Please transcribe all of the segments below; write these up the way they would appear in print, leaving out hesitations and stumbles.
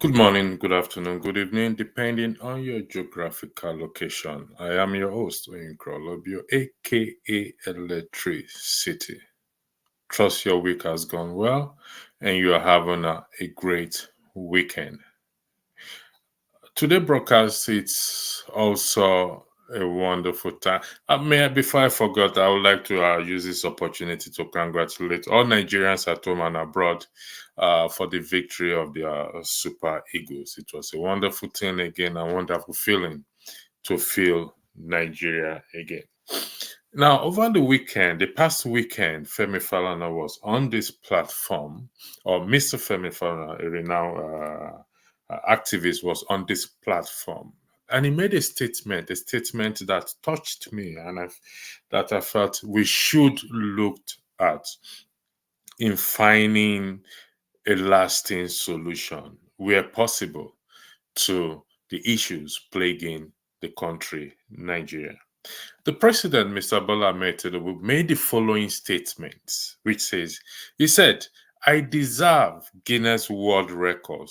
Good morning, good afternoon, good evening, depending on your geographical location. I am your host, Oyinkro aka Electricity. Trust your week has gone well and you are having a great weekend. Today broadcast, it's also a wonderful time. Before I forgot, I would like to use this opportunity to congratulate all Nigerians at home and abroad for the victory of the Super Eagles. It was a wonderful thing again, a wonderful feeling to feel Nigeria again. Now, over the past weekend, Femi Falana was on this platform, or Mr. Femi Falana, a renowned activist, was on this platform, and he made a statement that touched me, and that I felt we should look at in finding a lasting solution where possible to the issues plaguing the country, Nigeria. The president, Mr. Bola Ahmed Tinubu, made the following statement, which he said, I deserve Guinness World record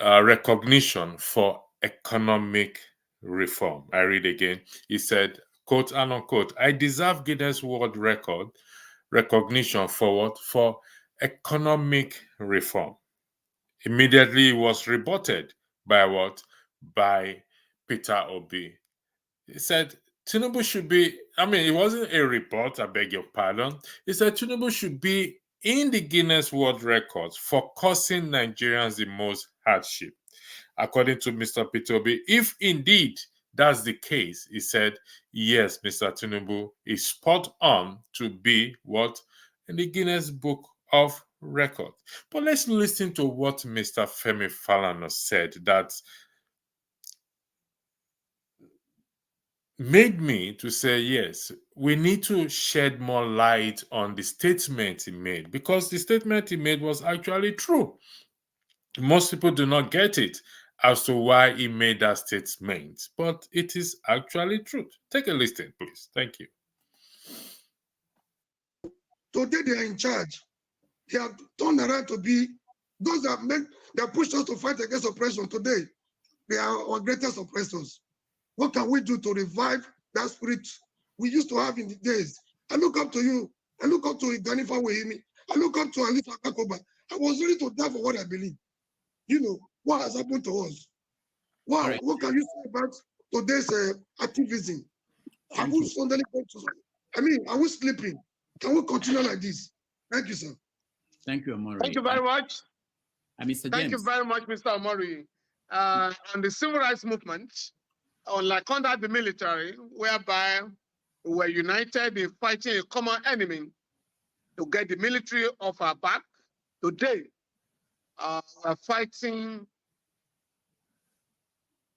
recognition for economic reform. I read again. He said, quote and unquote, I deserve Guinness World Record recognition for what? For economic reform. Immediately, it was rebutted by what? By Peter Obi. He said, Tinubu should be, it wasn't a report, I beg your pardon. He said Tinubu should be in the Guinness World Records for causing Nigerians the most hardship. According to Mr. Peter Obi, if indeed that's the case, he said, yes, Mr. Tinubu is spot on to be what? In the Guinness Book of Records. But let's listen to what Mr. Femi Falana said that made me to say, yes, we need to shed more light on the statement he made, because the statement he made was actually true. Most people do not get it as to why he made that statement, but it is actually true. Take a listen, please. Thank you. Today they are in charge. They have turned around to be those that pushed us to fight against oppression. Today, they are our greatest oppressors. What can we do to revive that spirit we used to have in the days? I look up to you. I look up to Ganifa Wehimi. I look up to Alifa Kakoba. I was ready to die for what I believe. You know, what has happened to us? Wow, right. What can you say about today's activism? Are we suddenly going to, are we sleeping? Can we continue like this? Thank you, sir. Thank you, Omori. Thank you very much. Mr. James. Thank you very much, Mr. Omori. On the civil rights movement, unlike under the military, whereby we were united in fighting a common enemy to get the military off our back, today we're fighting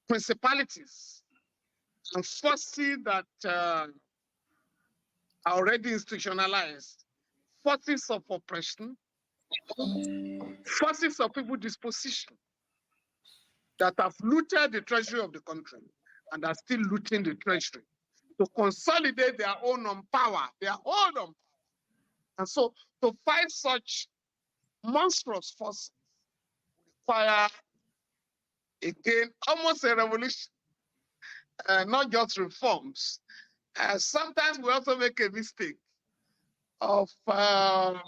principalities and forces that are already institutionalized, forces of oppression, forces of people disposition that have looted the treasury of the country and are still looting the treasury to consolidate their own power, And so to fight such monstrous forces require, again, almost a revolution, not just reforms. Sometimes we also make a mistake of talking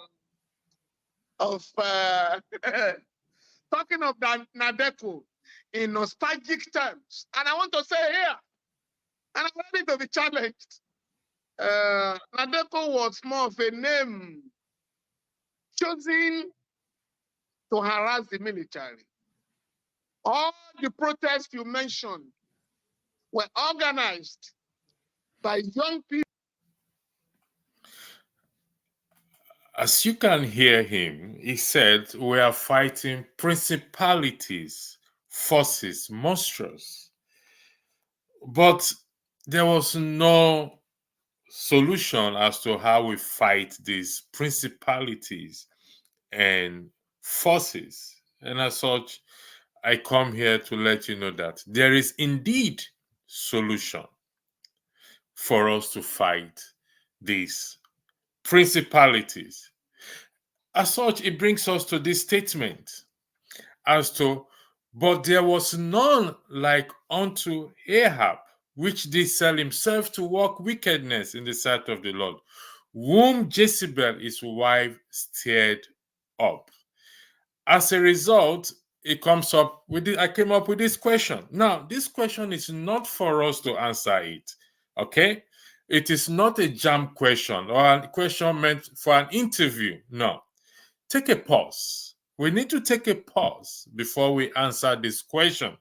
of Nadeco in nostalgic terms. And I want to say here, and I'm ready to be challenged, Nadeco was more of a name chosen to harass the military. All the protests you mentioned were organized by young people. As you can hear him, he said, we are fighting principalities, forces, monsters. But there was no solution as to how we fight these principalities and forces. And as such, I come here to let you know that there is indeed solution for us to fight these principalities. As such, it brings us to this statement. as to, but there was none like unto Ahab, which did sell himself to work wickedness in the sight of the Lord, whom Jezebel his wife stirred up. As a result, it comes up with I came up with this question. Now, this question is not for us to answer it. Okay? It is not a jam question or a question meant for an interview. No. Take a pause. We need to take a pause before we answer this question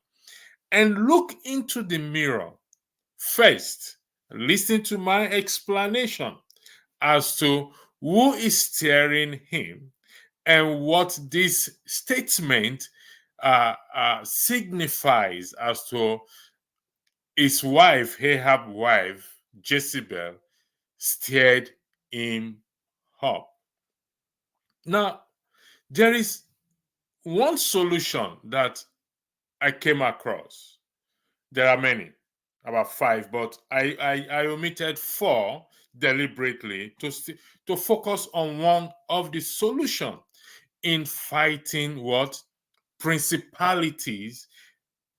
and look into the mirror. First, listen to my explanation as to who is steering him and what this statement signifies as to his wife, Ahab's wife, Jezebel, stirred him up. Now, there is one solution that I came across. There are many, about 5, but I omitted 4 deliberately to focus on one of the solution in fighting what? Principalities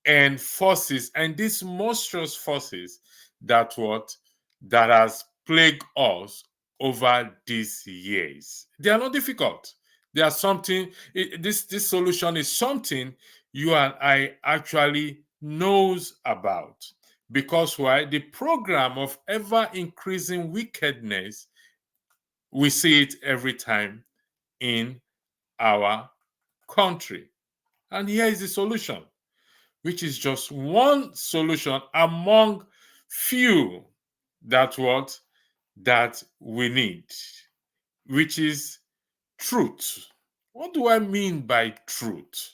and forces, and these monstrous forces that has plagued us over these years. They are not difficult. They are something. This solution is something you and I actually knows about, because why? The program of ever increasing wickedness, we see it every time in our country. And here is the solution, which is just one solution among few that we need, which is truth. What do I mean by truth?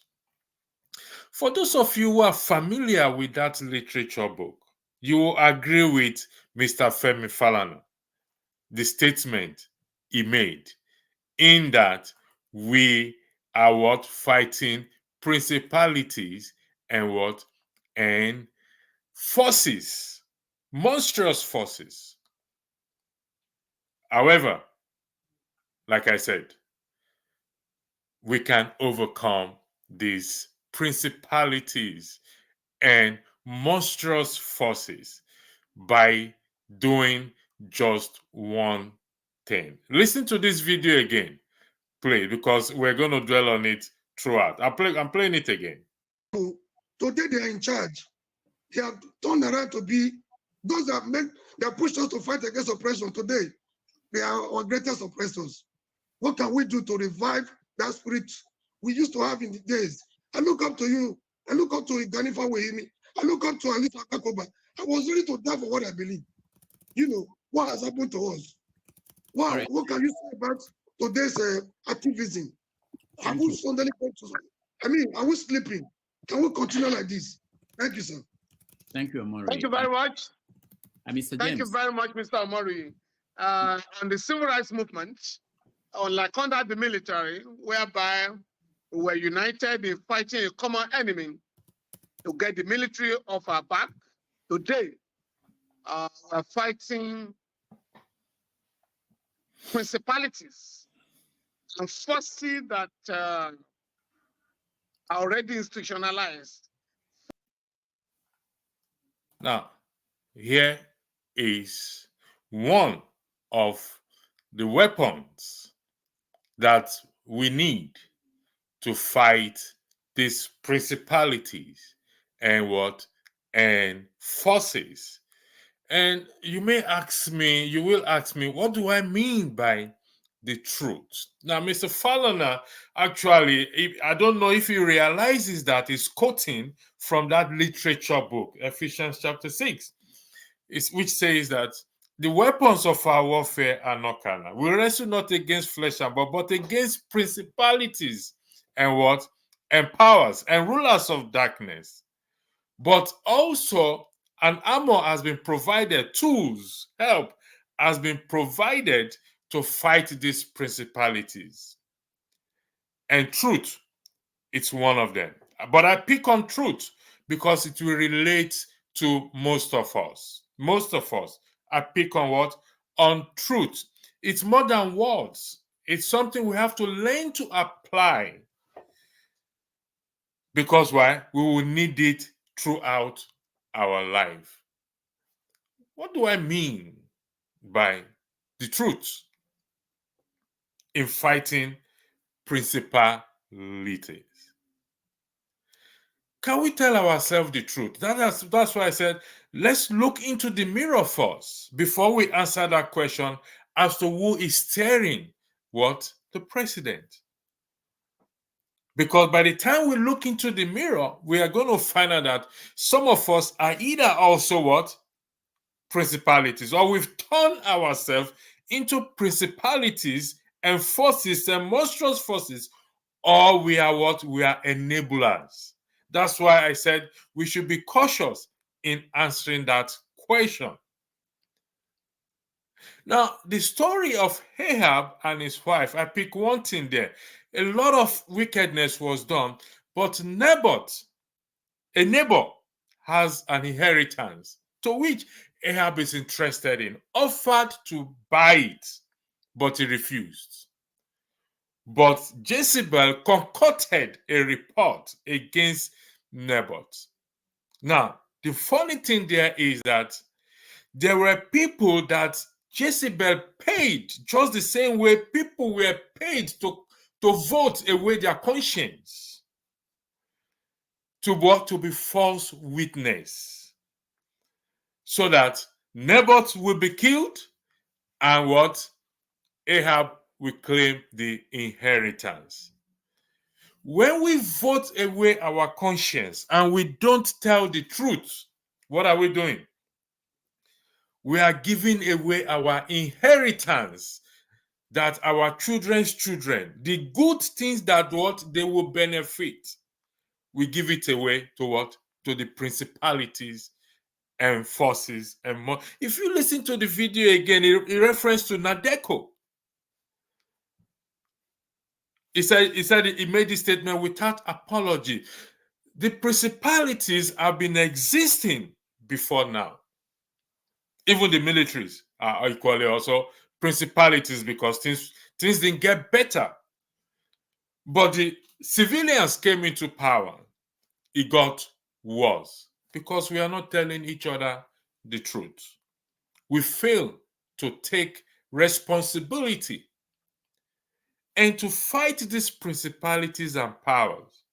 For those of you who are familiar with that literature book, you will agree with Mr. Femi Falana, the statement he made, in that we are fighting principalities and forces, monstrous forces. However, like I said, we can overcome these principalities and monstrous forces by doing just one thing. Listen to this video again, please, because we're going to dwell on it throughout. I'm playing it again. Today they are in charge. They have turned around to be those that pushed us to fight against oppression. Today, they are our greatest oppressors. What can we do to revive that spirit we used to have in the days? I look up to you. I look up to Ganifa Wehimi. I look up to Alisa Kakoba. I was ready to die for what I believe. You know, what has happened to us? What can you say about today's activism? Are we suddenly going to, are we sleeping? Can we continue like this? Thank you, sir. Thank you, Omori. Thank you very much. Mr. James. Thank you very much, Mr. Omori. On the civil rights movement, unlike under the military, whereby we were united in fighting a common enemy to get the military off our back, today we're fighting principalities and forces that are already institutionalized. Now, here is one of the weapons that we need to fight these principalities and forces. And you will ask me, what do I mean by the truth? Now, Mr. Falana, actually, I don't know if he realizes that he's quoting from that literature book, Ephesians chapter 6, which says that the weapons of our warfare are not carnal. We wrestle not against flesh and blood, but against principalities and powers and rulers of darkness. But also an armor has been provided, tools, help has been provided to fight these principalities. And truth, it's one of them. But I pick on truth because it will relate to most of us. Most of us. I pick on what? On truth. It's more than words. It's something we have to learn to apply. Because why? We will need it throughout our life. What do I mean by the truth in fighting principalities? Can we tell ourselves the truth? That's why I said, let's look into the mirror first before we answer that question as to who is steering what? The president. Because by the time we look into the mirror, we are going to find out that some of us are either also what? Principalities, or we've turned ourselves into principalities and forces and monstrous forces, or we are what? We are enablers. That's why I said we should be cautious in answering that question. Now, the story of Ahab and his wife, I pick one thing there. A lot of wickedness was done, but Naboth, a neighbor, has an inheritance to which Ahab is interested in, offered to buy it, but he refused. But Jezebel concocted a report against Naboth. Now, the funny thing there is that there were people that Jezebel paid just the same way people were paid to vote away their conscience, to what? To be false witness, so that Naboth will be killed and what? Ahab will claim the inheritance. When we vote away our conscience and we don't tell the truth, what are we doing? We are giving away our inheritance, that our children's children, the good things that what they will benefit, we give it away to what? To the principalities and forces and more. If you listen to the video again, it reference to Nadeko. He made this statement without apology. The principalities have been existing before now. Even the militaries are equally also principalities, because things didn't get better. But the civilians came into power. It got worse because we are not telling each other the truth. We fail to take responsibility and to fight these principalities and powers.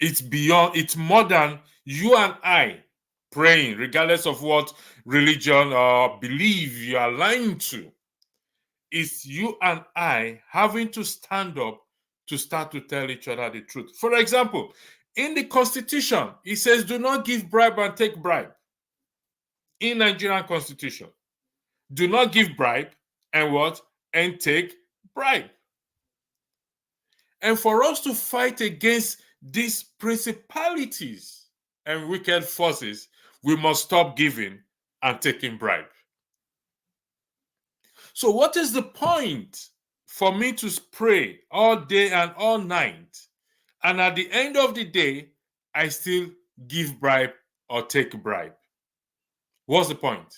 It's more than you and I praying, regardless of what religion or belief you are aligned to. It's you and I having to stand up to start to tell each other the truth. For example, in the Constitution, it says, do not give bribe and take bribe. In Nigerian Constitution, do not give bribe and what? And take bribe. And for us to fight against these principalities and wicked forces, we must stop giving and taking bribe. So what is the point for me to pray all day and all night, and at the end of the day, I still give bribe or take bribe? What's the point?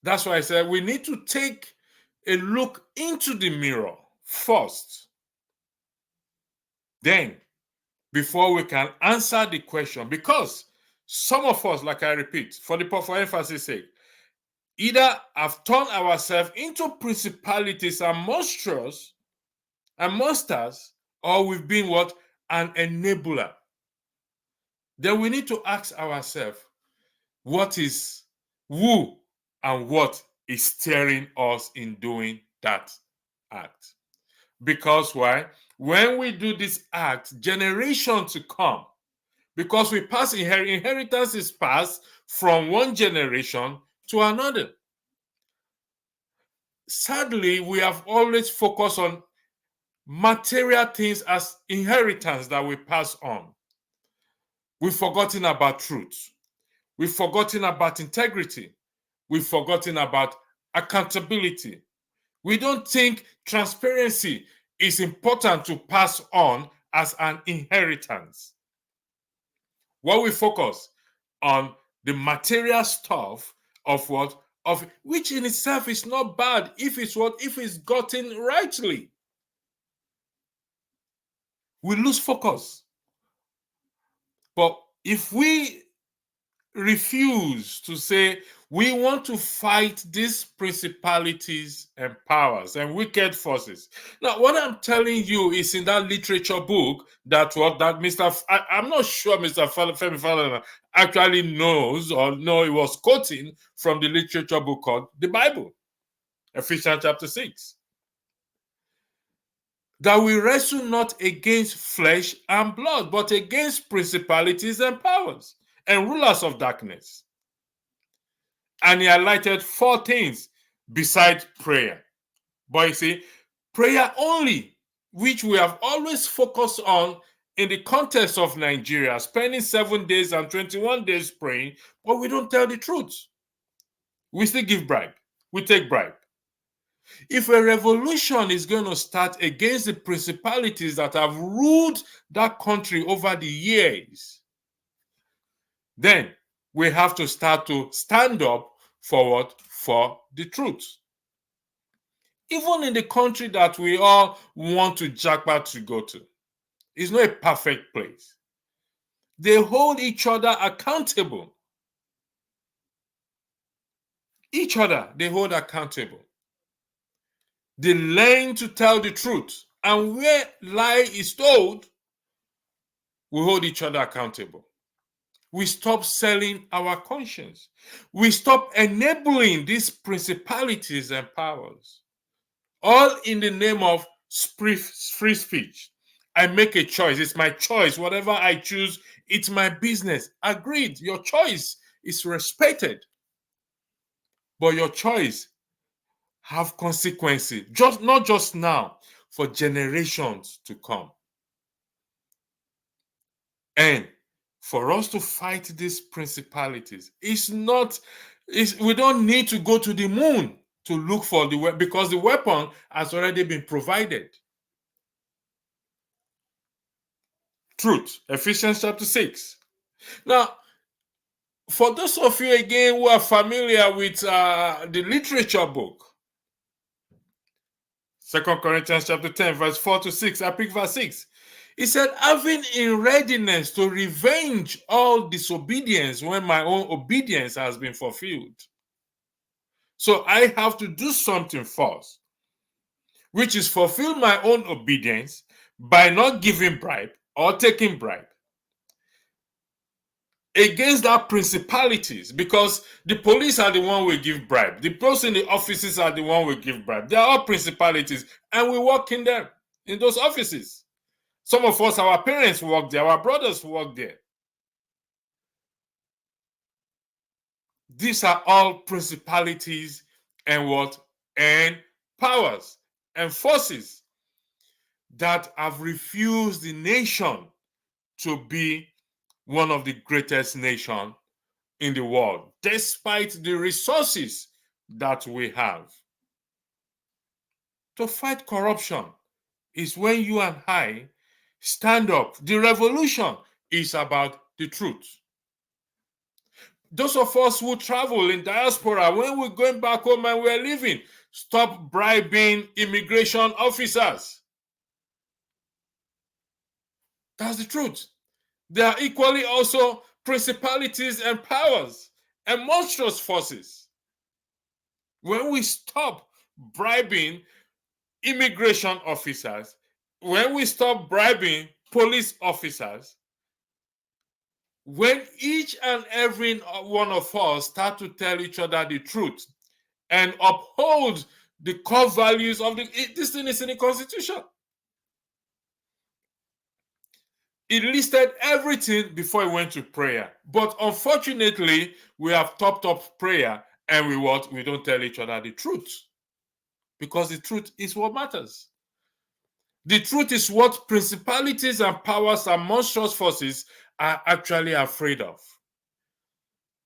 That's why I said we need to take a look into the mirror first. Then, before we can answer the question, because some of us, like I repeat, for emphasis sake, either have turned ourselves into principalities and monsters and monsters, or we've been what? An enabler. Then we need to ask ourselves, who and what is steering us in doing that act? Because why? When we do this act, generations to come, because we pass inheritance is passed from one generation to another. Sadly, we have always focused on material things as inheritance that we pass on. We've forgotten about truth. We've forgotten about integrity. We've forgotten about accountability. We don't think transparency is important to pass on as an inheritance. What we focus on the material stuff of what? Of which in itself is not bad if it's gotten rightly. We lose focus. But if we refuse to say we want to fight these principalities and powers and wicked forces. Now, what I'm telling you is in that literature book that I'm not sure Mr. Femi Falana actually knows or no, he was quoting from the literature book called the Bible, Ephesians chapter 6. That we wrestle not against flesh and blood, but against principalities and powers and rulers of darkness. And he highlighted 4 things besides prayer. But you see, prayer only, which we have always focused on in the context of Nigeria, spending 7 days and 21 days praying, but we don't tell the truth. We still give bribe. We take bribe. If a revolution is going to start against the principalities that have ruled that country over the years, then we have to start to stand up for what? For the truth. Even in the country that we all want to jackpot to go to, it's not a perfect place. They hold each other accountable. Each other, they hold accountable. They learn to tell the truth. And where lie is told, we hold each other accountable. We stop selling our conscience. We stop enabling these principalities and powers, all in the name of free speech. I make a choice. It's my choice. Whatever I choose, it's my business. Agreed. Your choice is respected. But your choice have consequences, not just now, for generations to come. And for us to fight these principalities, we don't need to go to the moon to look for the weapon, because the weapon has already been provided. Truth, Ephesians chapter 6. Now, for those of you again who are familiar with the literature book, 2 Corinthians chapter 10, verse 4 to 6, I pick verse 6. He said, having in readiness to revenge all disobedience when my own obedience has been fulfilled. So I have to do something first, which is fulfill my own obedience by not giving bribe or taking bribe against that principalities, because the police are the one who give bribe. The person in the offices are the one who give bribe. They are all principalities, and we work in them, in those offices. Some of us, our parents work there, our brothers work there. These are all principalities and what? And powers and forces that have refused the nation to be one of the greatest nations in the world, despite the resources that we have. To fight corruption is when you and I stand up. The revolution is about the truth. Those of us who travel in diaspora, when we're going back home and we're leaving, stop bribing immigration officers. That's the truth. There are equally also principalities and powers and monstrous forces. When we stop bribing immigration officers, when we stop bribing police officers, when each and every one of us start to tell each other the truth and uphold the core values of this thing is in the Constitution. It listed everything before it went to prayer. But unfortunately, we have topped up prayer and we don't tell each other the truth. Because the truth is what matters. The truth is what principalities and powers and monstrous forces are actually afraid of.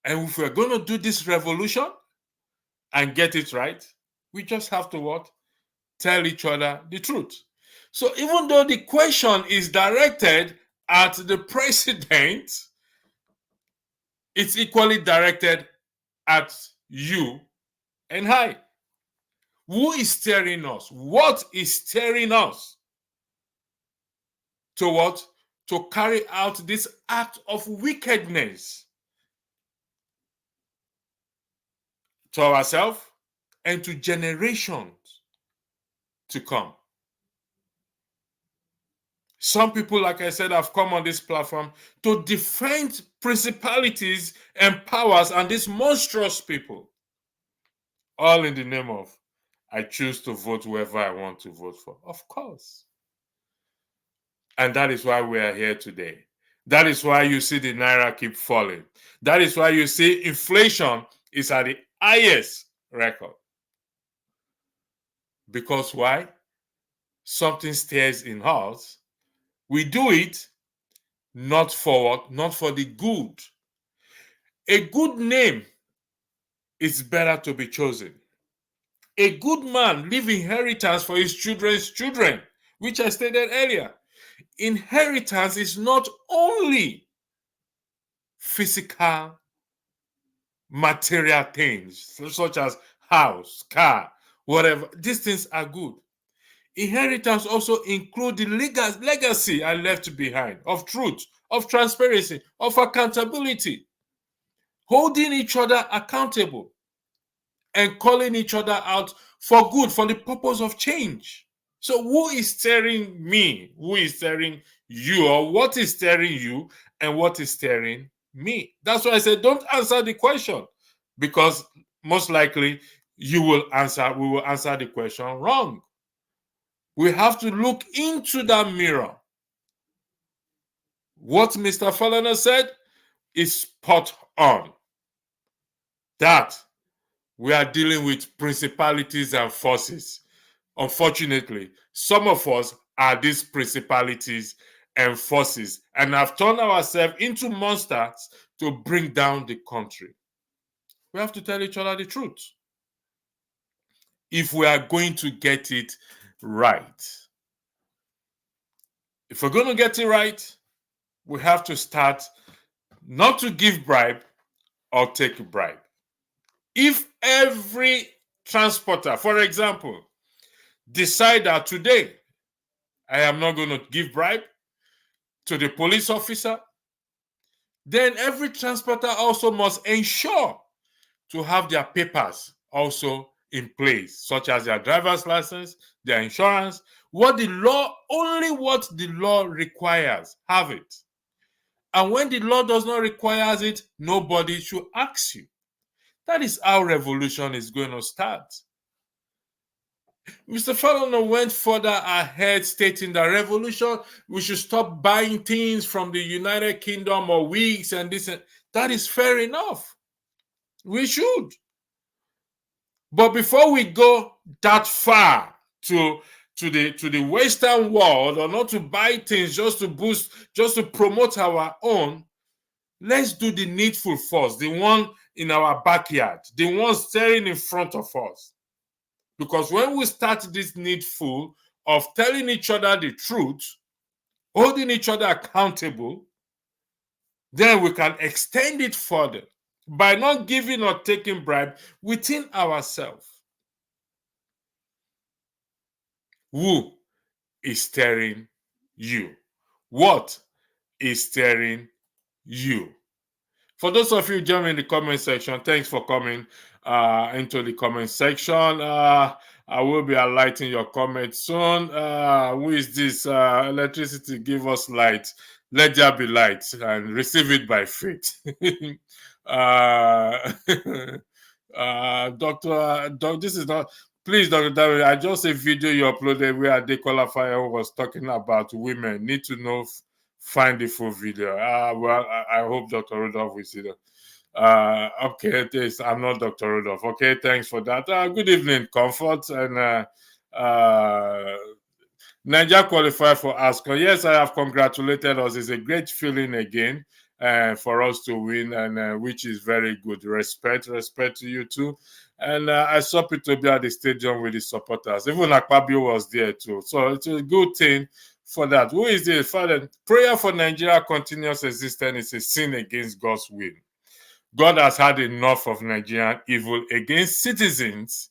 And if we're going to do this revolution and get it right, we just have to what? Tell each other the truth. So even though the question is directed at the president, it's equally directed at you and I. Who is steering us? What is steering us? to what? To carry out this act of wickedness to ourselves and to generations to come. Some people, like I said, have come on this platform to defend principalities and powers and these monstrous people, all in the name of, I choose to vote whoever I want to vote for. Of course. And that is why we are here today. That is why you see the Naira keep falling. That is why you see inflation is at the highest record. Because why? Something stirs in us. We do it not for the good. A good name is better to be chosen. A good man leave inheritance for his children's children, which I stated earlier. Inheritance is not only physical, material things, such as house, car, whatever. These things are good. Inheritance also includes the legacy I left behind of truth, of transparency, of accountability, holding each other accountable, and calling each other out for good, for the purpose of change. So who is steering me? Who is steering you? Or what is steering you and what is steering me? That's why I said don't answer the question, because most likely we will answer the question wrong. We have to look into that mirror. What Mr. Falana said is spot on. That we are dealing with principalities and forces. Unfortunately, some of us are these principalities and forces and have turned ourselves into monsters to bring down the country. We have to tell each other the truth if we are going to get it right. If we're going to get it right, we have to start not to give bribe or take a bribe. If every transporter, for example, decide that today I am not going to give bribe to the police officer, then every transporter also must ensure to have their papers also in place, such as their driver's license, their insurance, only what the law requires, have it. And when the law does not require it, nobody should ask you. That is how revolution is going to start. Mr. Falana went further ahead, stating that revolution, we should stop buying things from the United Kingdom or wigs and this. And that is fair enough. We should. But before we go that far to the Western world, or not to buy things just to promote our own, let's do the needful first, the one in our backyard, the one staring in front of us. Because when we start this needful of telling each other the truth, holding each other accountable, then we can extend it further by not giving or taking bribe within ourselves. Who is steering you? What is steering you? For those of you joining in the comment section, thanks for coming into the comment section. I will be highlighting your comment soon. Who is this? Electricity, give us light. Let there be light and receive it by faith. Doctor, this is not. Please, Dr. David, I just a video you uploaded where the qualifier was talking about women. Need to know, find the full video. Well, I hope Dr. Rudolph will see that. Okay, I'm not Dr. Rudolph. Okay, thanks for that. Good evening, Comfort. And Nigeria qualified for ASCON. Yes, I have congratulated us. It's a great feeling again for us to win, and which is very good. Respect to you too. And I saw Peter be at the stadium with the supporters. Even Akpabio was there too. So it's a good thing for that. Who is the Father? Prayer for Nigeria continuous existence is a sin against God's will. God has had enough of Nigerian evil against citizens.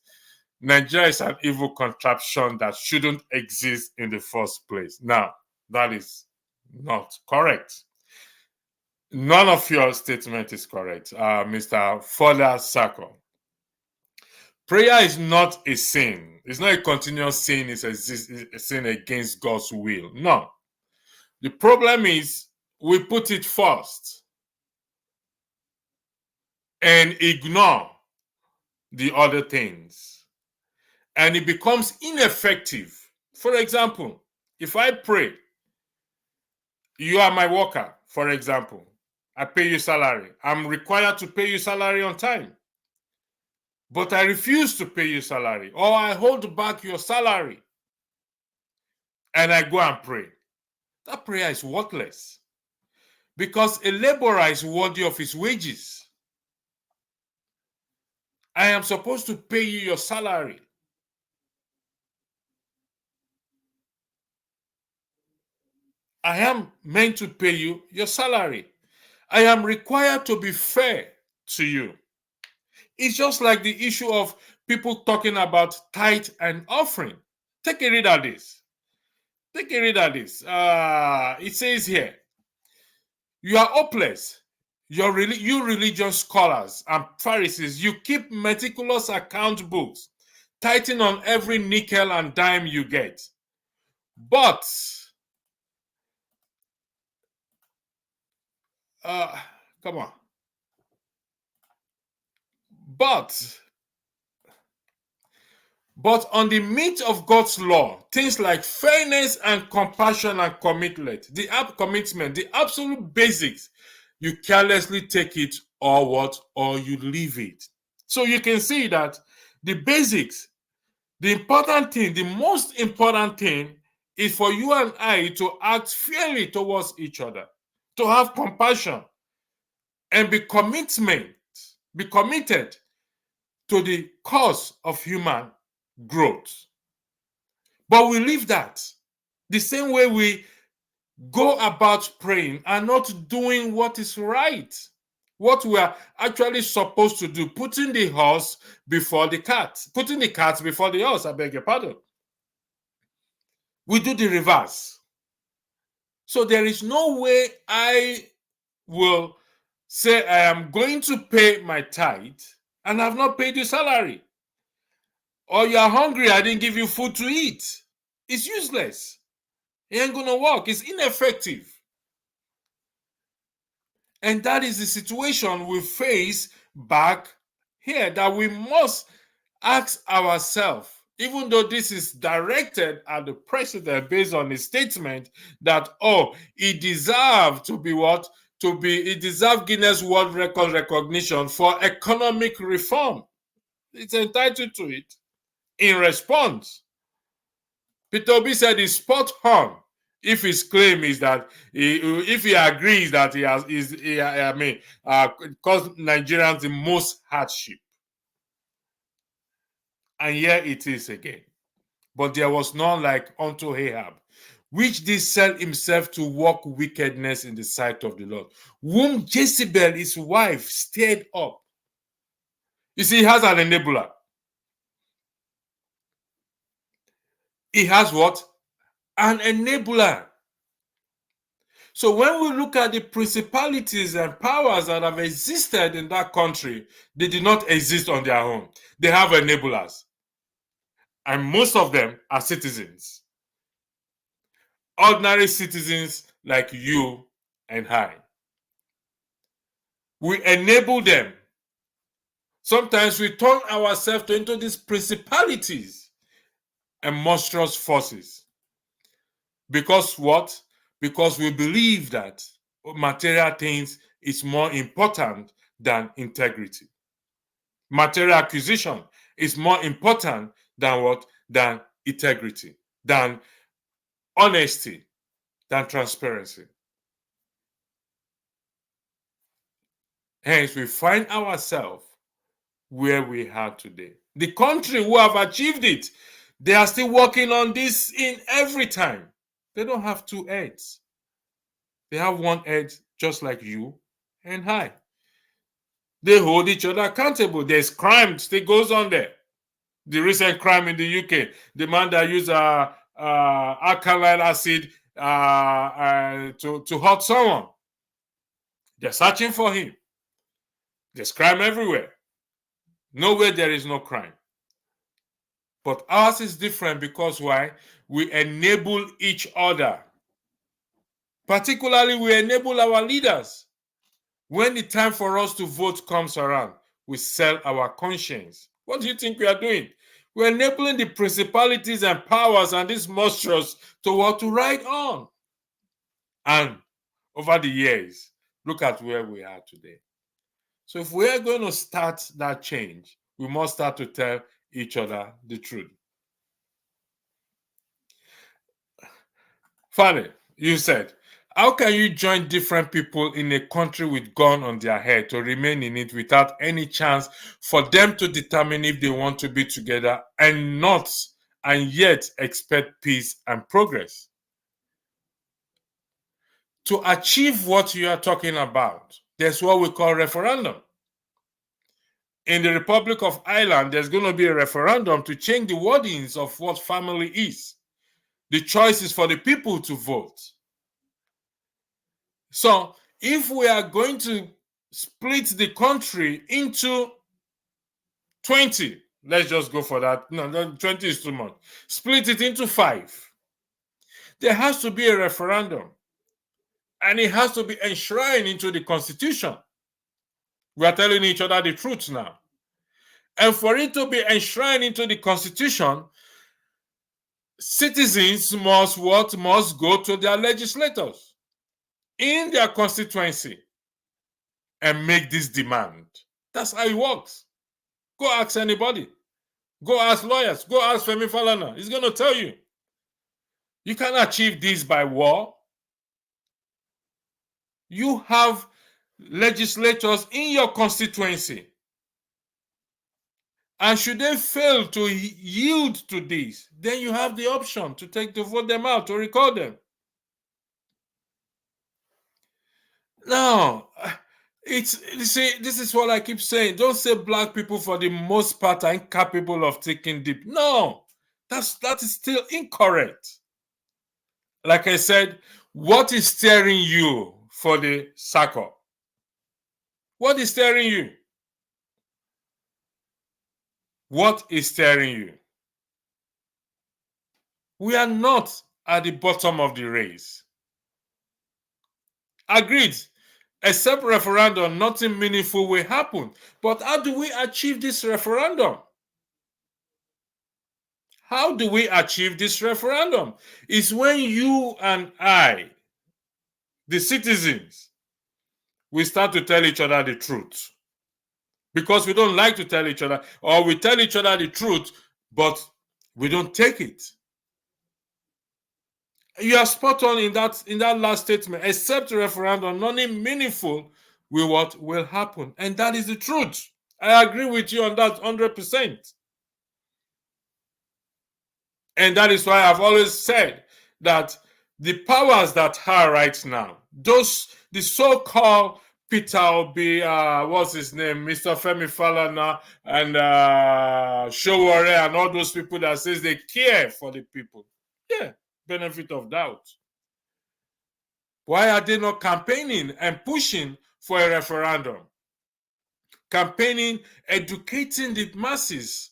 Nigeria is an evil contraption that shouldn't exist in the first place. Now, that is not correct. None of your statement is correct, Mr. Fola Sako. Prayer is not a sin. It's not a continuous sin. It's a sin against God's will. No. The problem is we put it first and ignore the other things. And it becomes ineffective. For example, if I pray, you are my worker, for example, I pay you salary. I'm required to pay you salary on time. But I refuse to pay you salary, or I hold back your salary and I go and pray. That prayer is worthless because a laborer is worthy of his wages. I am supposed to pay you your salary. I am meant to pay you your salary. I am required to be fair to you. It's just like the issue of people talking about tithe and offering. Take a read at this. Take a read at this. It says here, you are hopeless. You religious scholars and Pharisees, you keep meticulous account books, tithing on every nickel and dime you get. But, come on. But on the meat of God's law, things like fairness and compassion and commitment, the absolute basics, you carelessly take it or what, or you leave it. So you can see that the basics, the important thing, the most important thing is for you and I to act fairly towards each other, to have compassion and be committed to the cause of human growth. But we leave that the same way we go about praying and not doing what is right, what we are actually supposed to do, putting the horse before the cat, putting the cat before the horse, I beg your pardon. We do the reverse. So there is no way I will say I am going to pay my tithe and I've not paid you salary. Or you are hungry, I didn't give you food to eat. It's useless. It ain't gonna work. It's ineffective. And that is the situation we face back here, that we must ask ourselves, even though this is directed at the president based on his statement that, oh, he deserved to be what? He deserved Guinness World Record recognition for economic reform. It's entitled to it. In response, Peter Obi said he's spot on if his claim is that if he agrees that he caused Nigerians the most hardship. And here it is again. But there was none like unto Ahab, which did sell himself to work wickedness in the sight of the Lord, whom Jezebel, his wife, stirred up. You see, he has an enabler. He has what? An enabler. So when we look at the principalities and powers that have existed in that country, they did not exist on their own. They have enablers. And most of them are citizens. Ordinary citizens like you and I. We enable them. Sometimes we turn ourselves into these principalities and monstrous forces. Because what? Because we believe that material things is more important than integrity. Material acquisition is more important than what? Than integrity, than honesty, than transparency. Hence, we find ourselves where we are today. The country who have achieved it, they are still working on this in every time. They don't have two heads. They have one head, just like you and I. They hold each other accountable. There's crime still goes on there. The recent crime in the UK, the man that used alkaline acid to hurt someone. They're searching for him. There's crime everywhere. Nowhere there is no crime. But ours is different because why? We enable each other. Particularly, we enable our leaders. When the time for us to vote comes around, we sell our conscience. What do you think we are doing? We're enabling the principalities and powers and these monsters to ride on. And over the years, look at where we are today. So if we are going to start that change, we must start to tell each other the truth. Father, you said, how can you join different people in a country with gun on their head to remain in it without any chance for them to determine if they want to be together and yet expect peace and progress? To achieve what you are talking about, there's what we call referendum. In the Republic of Ireland, there's going to be a referendum to change the wordings of what family is. The choice is for the people to vote. So if we are going to split the country into 20, let's just go for that. No, 20 is too much. Split it into 5. There has to be a referendum. And it has to be enshrined into the Constitution. We are telling each other the truth now. And for it to be enshrined into the Constitution, citizens must go to their legislators in their constituency and make this demand. That's how it works. Go ask anybody. Go ask lawyers. Go ask Femi Falana. He's going to tell you. You can't achieve this by war. You have legislators in your constituency. And should they fail to yield to this, then you have the option to vote them out, to recall them. Now, this is what I keep saying. Don't say black people for the most part are incapable of thinking deep. No, that is still incorrect. Like I said, what is steering you for the circle? What is steering you? What is steering you? We are not at the bottom of the race. Agreed. Except referendum, nothing meaningful will happen. But how do we achieve this referendum? How do we achieve this referendum? It's when you and I, the citizens, we start to tell each other the truth. Because we don't like to tell each other, or we tell each other the truth, but we don't take it. You are spot on in that last statement. Except referendum, nothing meaningful will happen. And that is the truth. I agree with you on that 100%. And that is why I've always said that the powers that are right now, the so-called Peter Obi, what's his name, Mr. Femi Falana, and Showore, and all those people that says they care for the people. Yeah, benefit of doubt. Why are they not campaigning and pushing for a referendum? Campaigning, educating the masses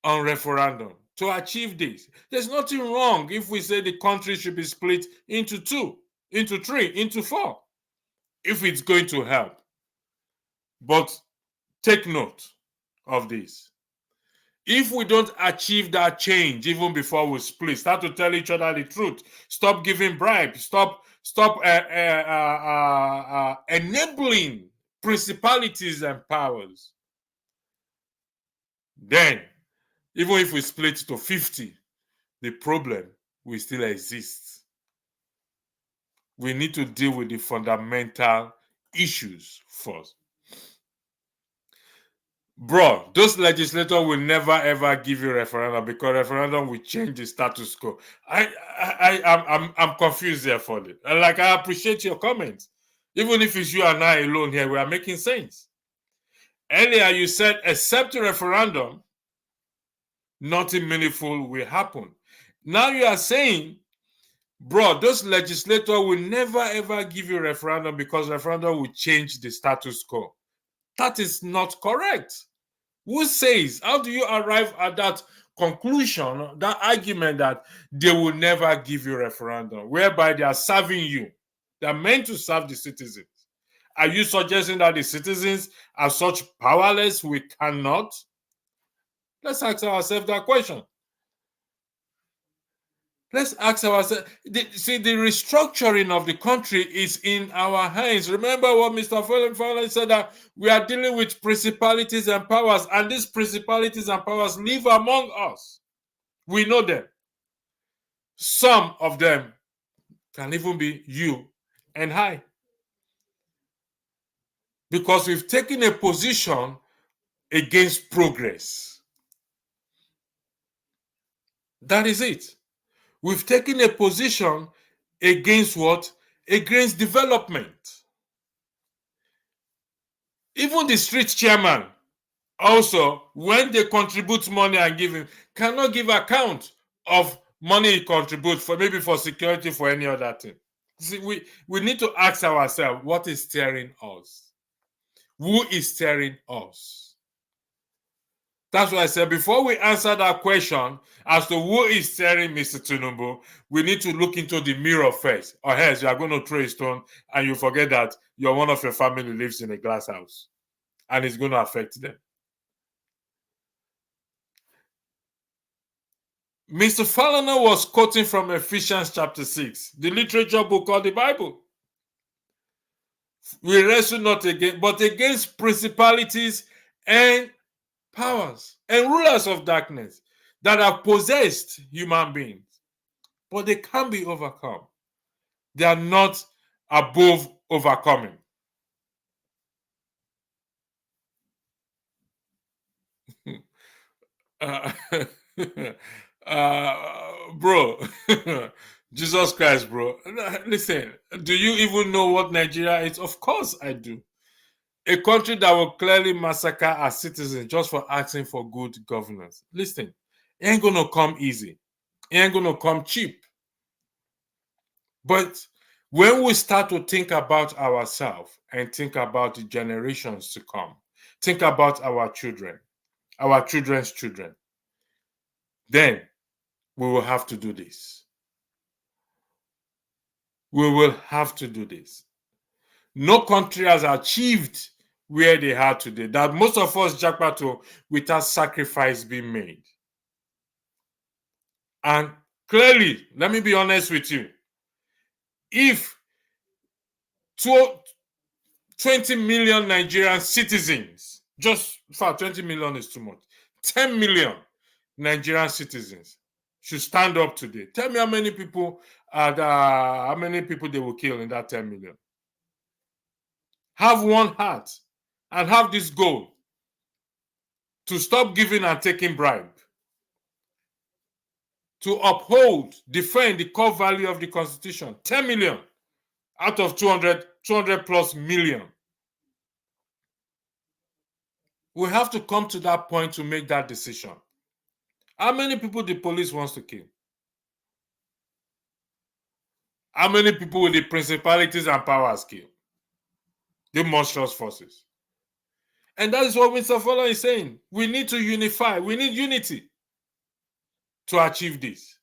on referendum to achieve this. There's nothing wrong if we say the country should be split into 2, into 3, into 4, if it's going to help. But take note of this. If we don't achieve that change even before we split, start to tell each other the truth, stop giving bribes, stop enabling principalities and powers, then even if we split to 50, the problem will still exist. We need to deal with the fundamental issues first. Bro, those legislators will never ever give you a referendum because referendum will change the status quo. I'm confused here for it. Like, I appreciate your comments. Even if it's you and I alone here, we are making sense. Earlier you said, except a referendum, nothing meaningful will happen. Now you are saying Bro, those legislators will never ever give you referendum because referendum will change the status quo. That is not correct. Who says? How do you arrive at that conclusion, that argument that they will never give you referendum, whereby they are serving you? They are meant to serve the citizens. Are you suggesting that the citizens are such powerless we cannot? Let's ask ourselves that question. Let's ask ourselves. See, the restructuring of the country is in our hands. Remember what Mr. Fowler said, that we are dealing with principalities and powers, and these principalities and powers live among us. We know them. Some of them can even be you and I. Because we've taken a position against progress. That is it. We've taken a position against what? Against development. Even the street chairman, also, when they contribute money and give him, cannot give account of money he contributes for, maybe for security, for any other thing. See, we need to ask ourselves, what is steering us? Who is steering us? That's why I said, before we answer that question as to who is steering Mr. TINUBU, we need to look into the mirror first. Or else you are going to throw a stone and you forget that one of your family lives in a glass house and it's going to affect them. Mr. Fallon was quoting from Ephesians chapter 6, the literature book of the Bible. We wrestle not against, but against principalities and powers and rulers of darkness that have possessed human beings, but they can be overcome. They are not above overcoming. Bro, Jesus Christ, bro. Listen, do you even know what Nigeria is? Of course I do. A country that will clearly massacre our citizens just for asking for good governance. Listen, it ain't gonna come easy. It ain't gonna come cheap. But when we start to think about ourselves and think about the generations to come, think about our children, our children's children, then we will have to do this. We will have to do this. No country has achieved where they are today, that most of us jackpot to without sacrifice being made. And clearly, let me be honest with you, if 20 million Nigerian citizens, just for 20 million is too much, 10 million Nigerian citizens should stand up today. Tell me how many people they will kill in that 10 million. Have one heart and have this goal to stop giving and taking bribe, to uphold, defend the core value of the Constitution. 10 million out of 200 plus million. We have to come to that point to make that decision. How many people the police wants to kill? How many people will the principalities and powers kill? The monstrous forces. And that is what Mr. Fowler is saying. We need to unify. We need unity to achieve this.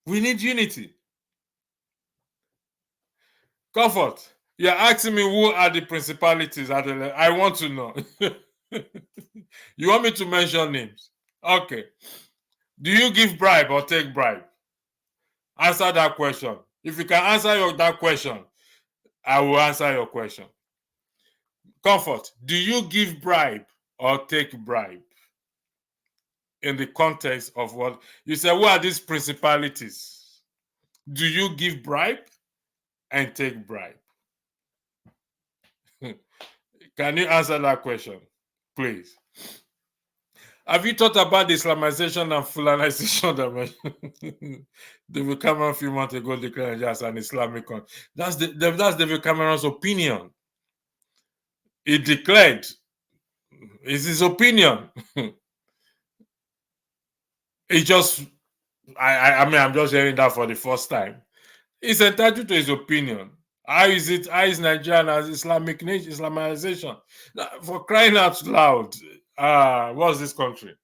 We need unity. Comfort, you're asking me who are the principalities. I want to know. You want me to mention names? Okay. Do you give bribe or take bribe? Answer that question. If you can answer that question, I will answer your question. Comfort, do you give bribe or take bribe? In the context of what you say, who are these principalities? Do you give bribe and take bribe? Can you answer that question, please? Have you thought about the Islamization and Fulanization that David Cameron a few months ago declared as an Islamic country? That's David Cameron's opinion. He declared, it's his opinion. He just I mean, I'm just hearing that for the first time. He's entitled to his opinion. How is Nigeria as Islamic nation, Islamization? For crying out loud, what's this country?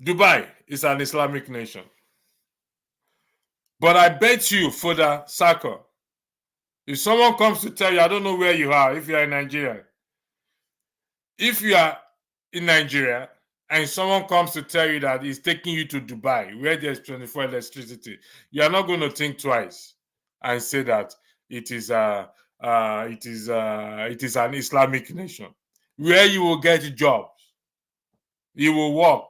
Dubai is an Islamic nation. But I bet you, for the circle, if someone comes to tell you, I don't know where you are, if you are in Nigeria, if you are in Nigeria and someone comes to tell you that he's taking you to Dubai, where there's 24 electricity, you are not going to think twice and say that it is an Islamic nation where you will get jobs, you will work,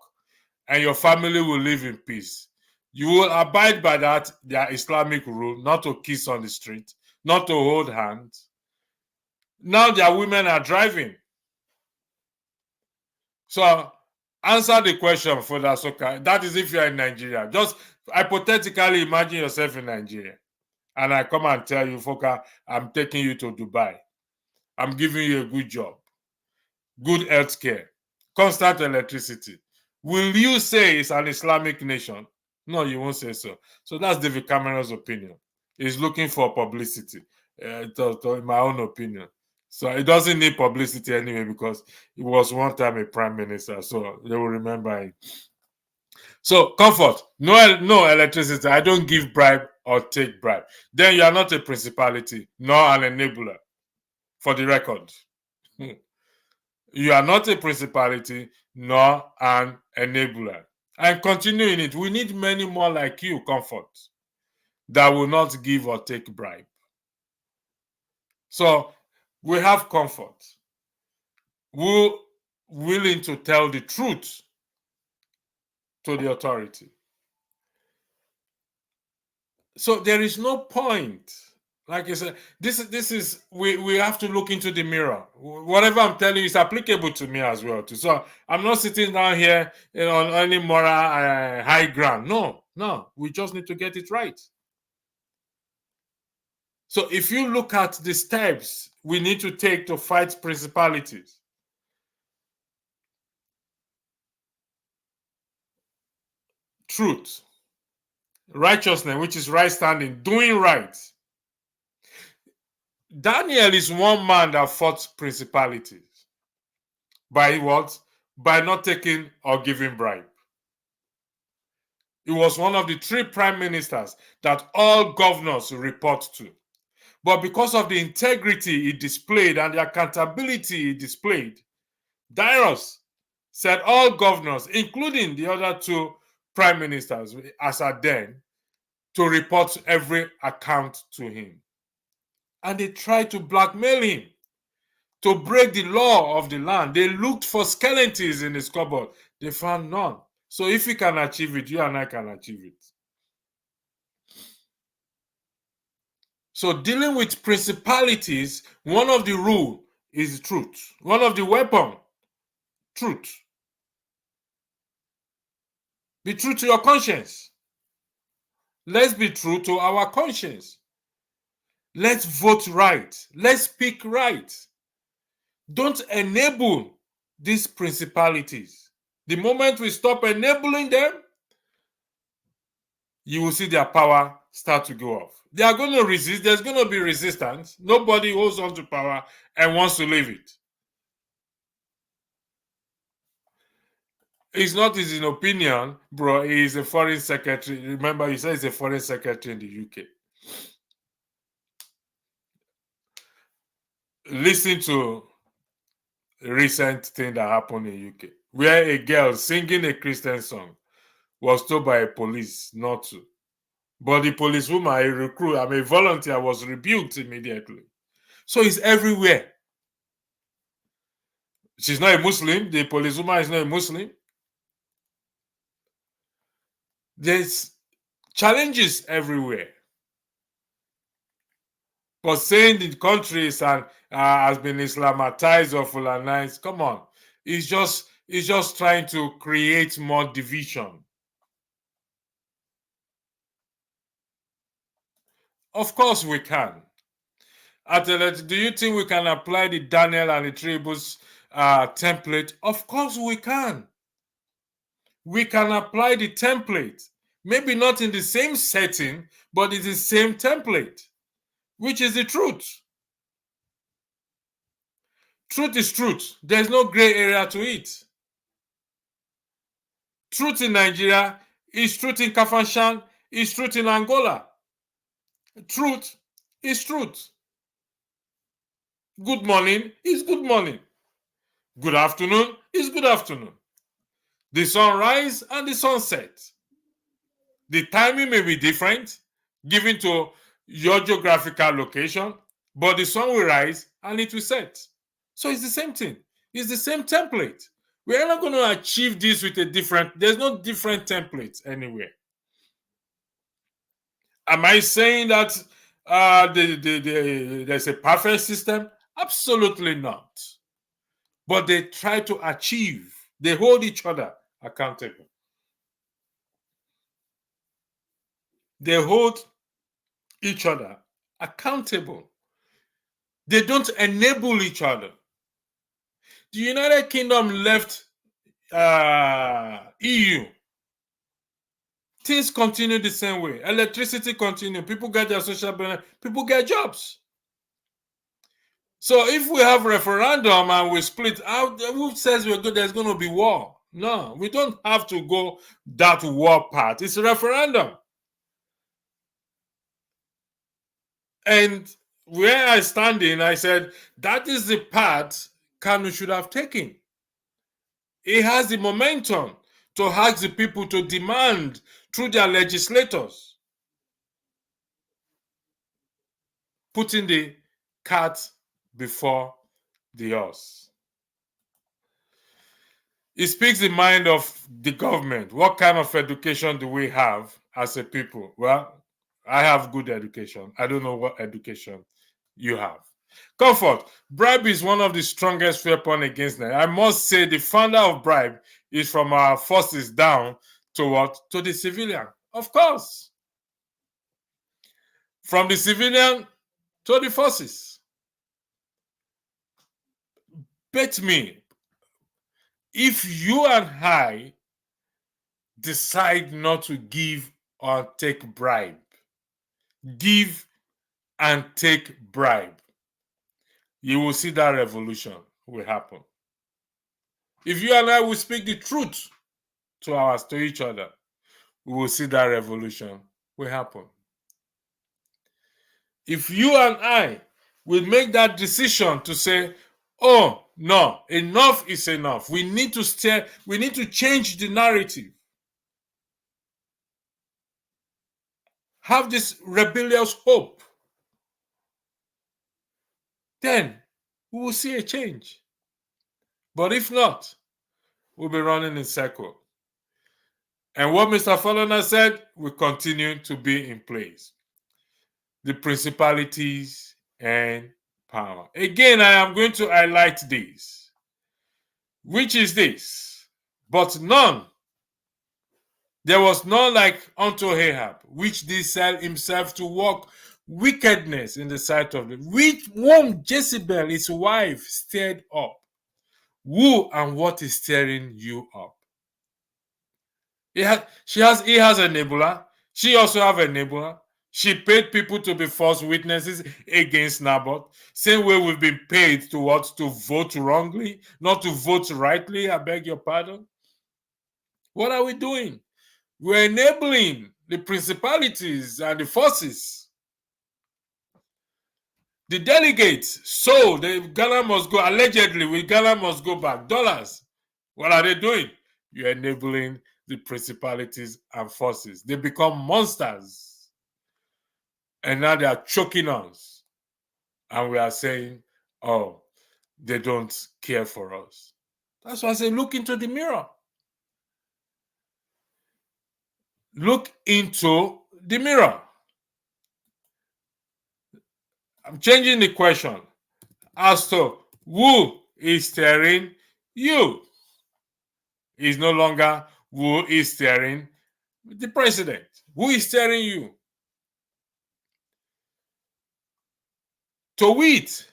and your family will live in peace. You will abide by that, their Islamic rule, not to kiss on the street, not to hold hands. Now their women are driving. So answer the question for that, Soka. That is if you're in Nigeria. Just hypothetically imagine yourself in Nigeria. And I come and tell you, Foka, I'm taking you to Dubai. I'm giving you a good job, good health care, constant electricity. Will you say it's an Islamic nation? No, you won't say so. So that's David Cameron's opinion. He's looking for publicity, in my own opinion. So it doesn't need publicity anyway because he was one time a prime minister. So they will remember him. So comfort, no electricity. I don't give bribe or take bribe. Then you are not a principality, nor an enabler, for the record. You are not a principality, nor an enabler. And continuing it, we need many more like you, comfort, that will not give or take bribe. So we have comfort, who willing to tell the truth to the authority. So there is no point. Like I said, this is we have to look into the mirror. Whatever I'm telling you is applicable to me as well too. So I'm not sitting down here, on any moral high ground. No, we just need to get it right. So if you look at the steps we need to take to fight principalities, truth, righteousness, which is right standing, doing right. Daniel is one man that fought principalities. By what? By not taking or giving bribe. He was one of the 3 prime ministers that all governors report to. But because of the integrity he displayed and the accountability he displayed, Darius said all governors, including the other 2 prime ministers, as at then, to report every account to him. And they tried to blackmail him, to break the law of the land. They looked for skeletons in his cupboard. They found none. So if he can achieve it, you and I can achieve it. So dealing with principalities, one of the rule is truth. One of the weapon, truth. Be true to your conscience. Let's be true to our conscience. Let's vote right. Let's speak right. Don't enable these principalities. The moment we stop enabling them, you will see their power start to go off. They are going to resist. There's going to be resistance. Nobody holds on to power and wants to leave it. It's not his opinion, bro. He is a foreign secretary. Remember, he said he's a foreign secretary in the UK. Listen to a recent thing that happened in UK, where a girl singing a Christian song was told by a police not to. But the policewoman, a volunteer, was rebuked immediately. So it's everywhere. She's not a Muslim. The policewoman is not a Muslim. There's challenges everywhere. But saying the country has been Islamatized or Fulanized, come on. It's just trying to create more division. Of course we can. Do you think we can apply the Daniel and the 3 books template? Of course we can. We can apply the template. Maybe not in the same setting, but it's the same template, which is the truth. Truth is truth. There's no gray area to it. Truth in Nigeria is truth in Kafanchan, is truth in Angola. Truth is truth. Good morning is good morning. Good afternoon is good afternoon. The sunrise and the sunset. The timing may be different given to your geographical location, but the sun will rise and it will set. So it's the same thing. It's the same template. We're not going to achieve this with a different, there's no different template anywhere. Am I saying that there's a perfect system? Absolutely not. But they try to achieve, they hold each other accountable. They hold each other accountable. They don't enable each other. The United Kingdom left EU. Things continue the same way. Electricity continue. People get their social benefit. People get jobs. So if we have referendum and we split out, who says there's going to be war? No, we don't have to go that war part. It's a referendum. And where I stand in, I said, that is the path Kanu should have taken. It has the momentum to ask the people to demand through their legislators, putting the cart before the horse. It speaks the mind of the government. What kind of education do we have as a people? Well, I have good education. I don't know what education you have. Comfort. Bribe is one of the strongest weapons against them. I must say the founder of bribe is from our forces down to what? To the civilian. Of course. From the civilian to the forces. Bet me, if you and I decide not to give or take bribe, give and take bribe, you will see that revolution will happen. If you and I will speak the truth to each other, we will see that revolution will happen. If you and I will make that decision to say, oh, no, enough is enough. We need to change the narrative. Have this rebellious hope. Then we will see a change. But if not, we'll be running in circles. And what Mr. Falana said will continue to be in place. The principalities and power. Again, I am going to highlight this. Which is this? But none. There was none like unto Ahab, which did sell himself to work wickedness in the sight of the which whom Jezebel, his wife, stirred up. Who and what is stirring you up? He has a enabler. She also have a enabler. She paid people to be false witnesses against Naboth. Same way we've been paid to what? To vote wrongly, not to vote rightly. I beg your pardon. What are we doing? We're enabling the principalities and the forces. The delegates, so Ghana must go, allegedly, Ghana must go back. Dollars. What are they doing? You're enabling the principalities and forces. They become monsters. And now they are choking us. And we are saying, oh, they don't care for us. That's why I say, look into the mirror. Look into the mirror. I'm changing the question as to who is steering you. It's no longer who is steering the president. Who is steering you? To wit,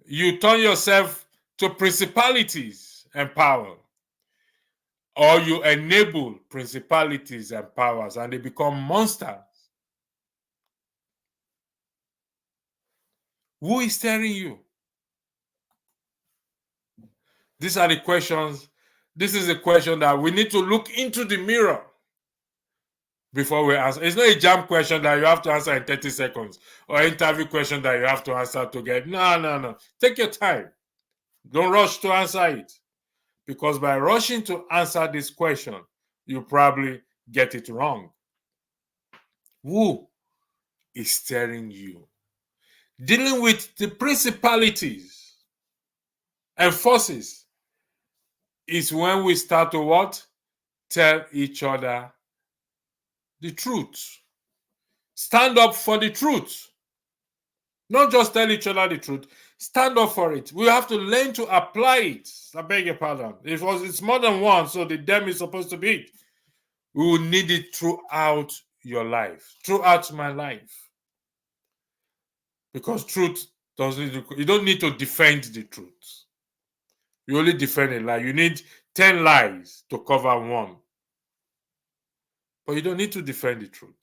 you turn yourself to principalities and power, or you enable principalities and powers and they become monsters, who is steering you? These are the questions. This is a question that we need to look into the mirror before we answer. It's not a jam question that you have to answer in 30 seconds or interview question that you have to answer to get. No. Take your time. Don't rush to answer it. Because by rushing to answer this question, you probably get it wrong. Who is steering you? Dealing with the principalities and forces is when we start to what? Tell each other the truth. Stand up for the truth. Not just tell each other the truth. Stand up for it. We have to learn to apply it. I beg your pardon. It's more than one, so the them is supposed to be it. We will need it throughout your life, throughout my life. Because truth you don't need to defend the truth. You only defend a lie. You need 10 lies to cover one. But you don't need to defend the truth.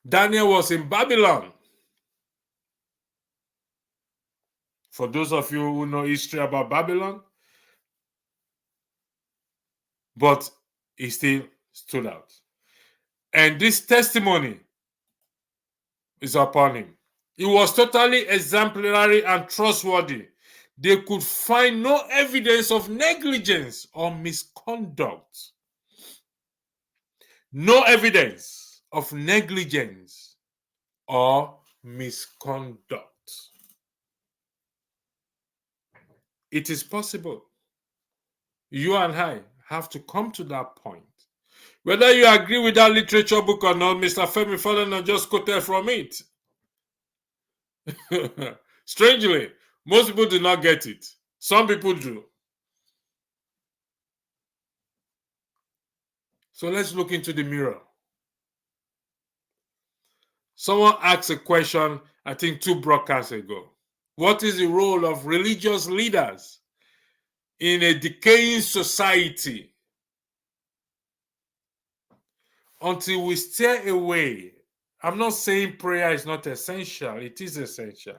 Daniel was in Babylon. For those of you who know history about Babylon, but he still stood out. And this testimony is upon him. He was totally exemplary and trustworthy. They could find no evidence of negligence or misconduct. No evidence of negligence or misconduct. It is possible. You and I have to come to that point. Whether you agree with that literature book or not, Mr. Femi Falana just quoted from it. Strangely, most people do not get it. Some people do. So let's look into the mirror. Someone asked a question, I think 2 broadcasts ago. What is the role of religious leaders in a decaying society? Until we stay away, I'm not saying prayer is not essential. It is essential.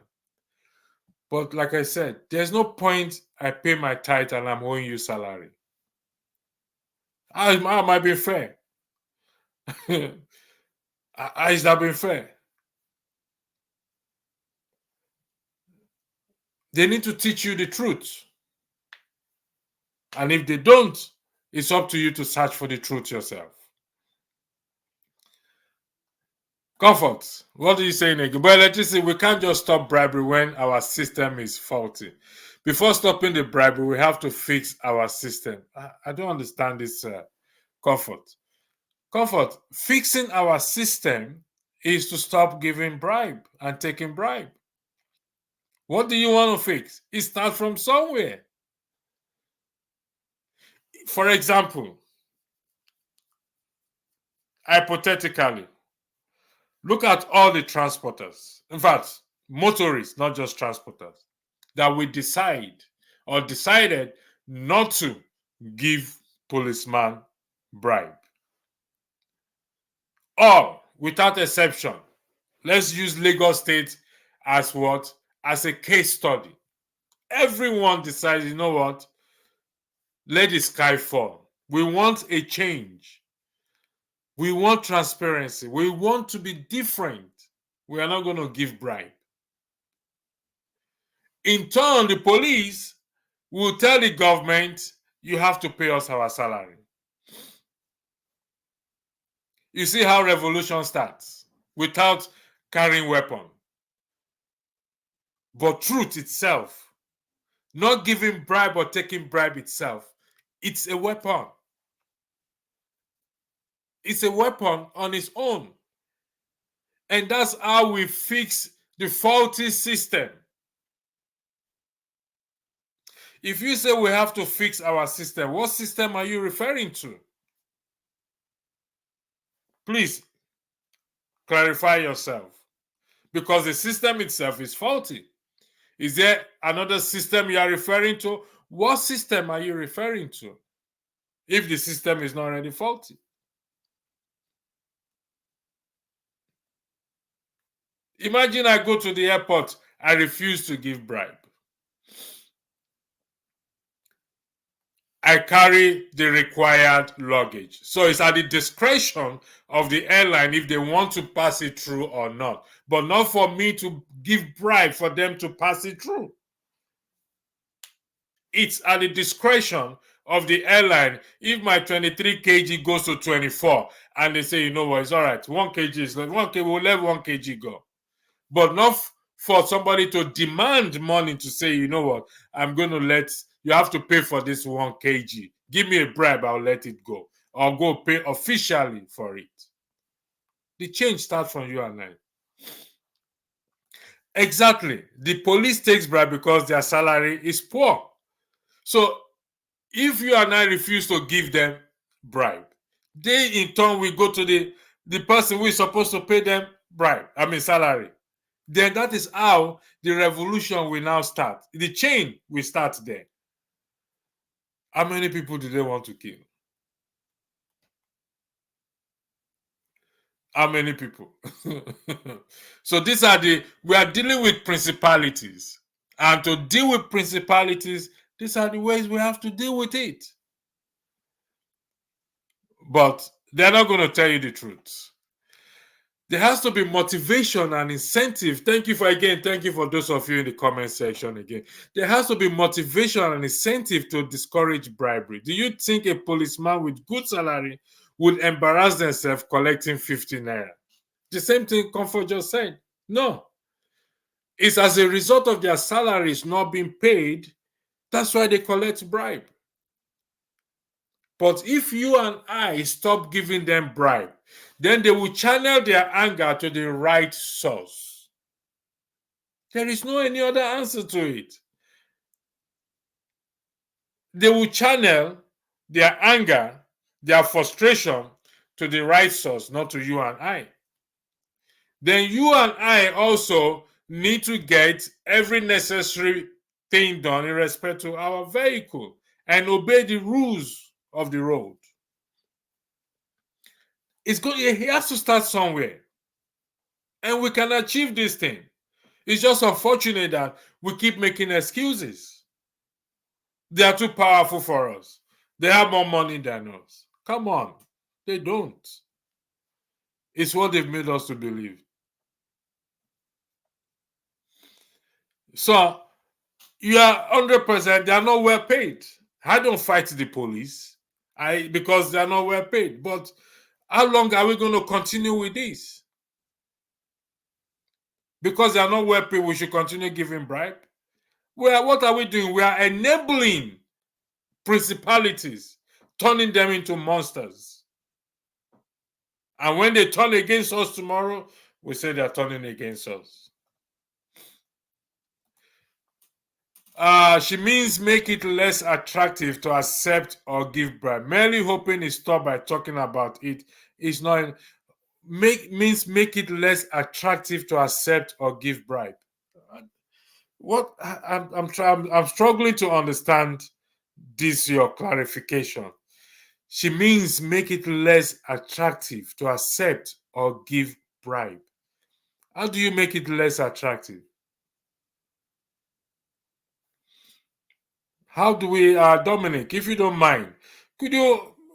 But like I said, there's no point I pay my tithe and I'm owing you salary. How am I being fair? Is that being fair? They need to teach you the truth. And if they don't, it's up to you to search for the truth yourself. Comfort, what are you saying again? But electricity, we can't just stop bribery when our system is faulty. Before stopping the bribery, we have to fix our system. I don't understand this, Comfort. Comfort, fixing our system is to stop giving bribe and taking bribe. What do you want to fix? It starts from somewhere. For example, hypothetically, look at all the transporters. In fact, motorists, not just transporters, that we decide or decided not to give policeman bribe. All, without exception. Let's use Lagos State as what? As a case study. Everyone decides, you know what? Let the sky fall. We want a change. We want transparency. We want to be different. We are not going to give bribe. In turn, the police will tell the government, you have to pay us our salary. You see how revolution starts without carrying weapon. But truth itself, not giving bribe or taking bribe itself, it's a weapon. It's a weapon on its own. And that's how we fix the faulty system. If you say we have to fix our system, what system are you referring to? Please clarify yourself. because the system itself is faulty. Is there another system you are referring to? What system are you referring to if the system is not already faulty? Imagine I go to the airport, I refuse to give bribe. I carry the required luggage. So it's at the discretion of the airline if they want to pass it through or not, but not for me to give bribe for them to pass it through. It's at the discretion of the airline if my 23 kg goes to 24 and they say, you know what, it's all right, 1 kg is like 1 kg, we'll let 1 kg go. But not for somebody to demand money to say, you know what, I'm going to let, you have to pay for this 1 kg. Give me a bribe, I'll let it go. Or go pay officially for it. The change starts from you and I. Exactly. The police takes bribe because their salary is poor. So if you and I refuse to give them bribe, they in turn will go to the person who is supposed to pay them salary. Then that is how the revolution will now start. The chain will start there. How many people do they want to kill? How many people? So we are dealing with principalities. And to deal with principalities, these are the ways we have to deal with it. But they're not going to tell you the truth. There has to be motivation and incentive. Thank you for those of you in the comment section again. There has to be motivation and incentive to discourage bribery. Do you think a policeman with good salary would embarrass themselves collecting 50 naira? The same thing Comfort just said. No. It's as a result of their salaries not being paid. That's why they collect bribe. But if you and I stop giving them bribe, then they will channel their anger to the right source. There is no any other answer to it. They will channel their anger, their frustration to the right source, not to you and I. Then you and I also need to get every necessary thing done in respect to our vehicle and obey the rules of the road. He has to start somewhere. And we can achieve this thing. It's just unfortunate that we keep making excuses. They are too powerful for us. They have more money than us. Come on. They don't. It's what they've made us to believe. So, you are 100%, they are not well paid. I don't fight the police because they are not well paid. But how long are we going to continue with this? Because they are not well paid, we should continue giving bribe. What are we doing? We are enabling principalities, turning them into monsters. And when they turn against us tomorrow, we say they are turning against us. She means make it less attractive to accept or give bribe. Merely hoping is stopped by talking about it is not. Means make it less attractive to accept or give bribe. What I'm struggling to understand this, your clarification. She means make it less attractive to accept or give bribe. How do you make it less attractive? How do we, Dominic, if you don't mind,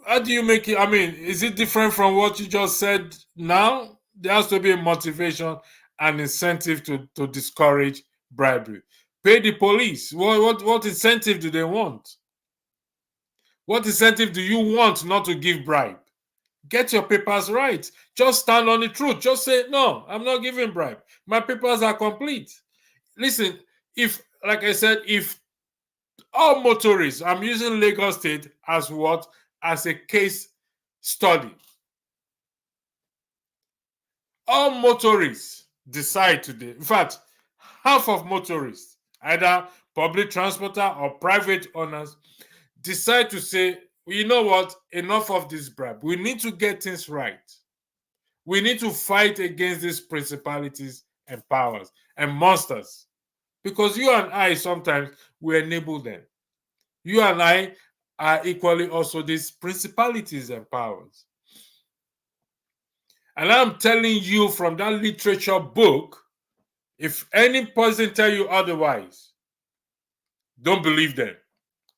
how do you make it? I mean, is it different from what you just said now? There has to be a motivation and incentive to discourage bribery. Pay the police. What incentive do they want? What incentive do you want not to give bribe? Get your papers right. Just stand on the truth. Just say, no, I'm not giving bribe. My papers are complete. Listen, like I said, if all motorists, I'm using Lagos State as what? As a case study. All motorists decide today, in fact, half of motorists, either public transporter or private owners, decide to say, you know what, enough of this bribe. We need to get things right. We need to fight against these principalities and powers and monsters. Because you and I sometimes we enable them. You and I are equally also these principalities and powers. And I'm telling you from that literature book, if any person tell you otherwise, don't believe them.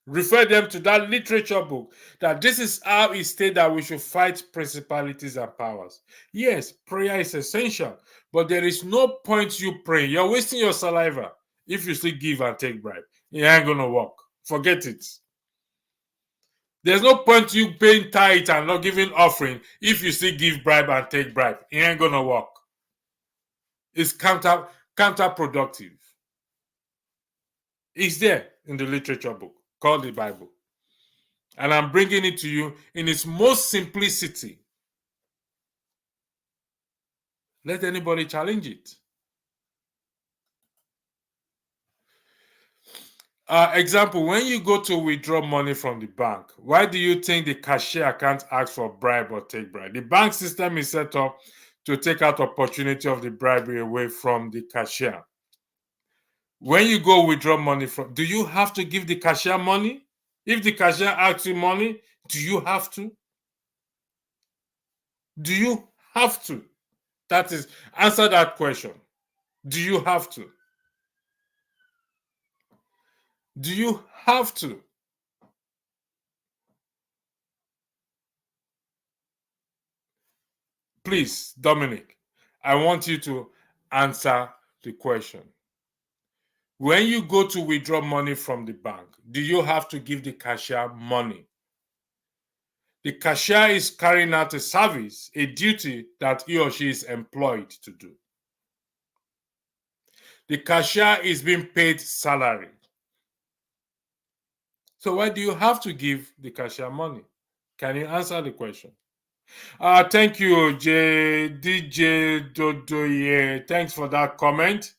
Refer them to that literature book, that this is how it states that we should fight principalities and powers. Yes, prayer is essential, but there is no point you praying. You're wasting your saliva if you still give and take bribe. It ain't gonna work. Forget it. There's no point you paying tithe and not giving offering if you still give bribe and take bribe. It ain't gonna work. It's counterproductive. It's there in the literature book called the Bible. And I'm bringing it to you in its most simplicity. Let anybody challenge it. Example, when you go to withdraw money from the bank, why do you think the cashier can't ask for bribe or take bribe? The bank system is set up to take out opportunity of the bribery away from the cashier. When you go withdraw money from, do you have to give the cashier money? If the cashier asks you money, do you have to? Do you have to? That is, answer that question. Do you have to? Do you have to? Please, Dominic, I want you to answer the question. When you go to withdraw money from the bank, do you have to give the cashier money? The cashier is carrying out a service, a duty that he or she is employed to do. The cashier is being paid salary. So why do you have to give the cashier money? Can you answer the question? Thank you, DJ Dodoye. Thanks for that comment.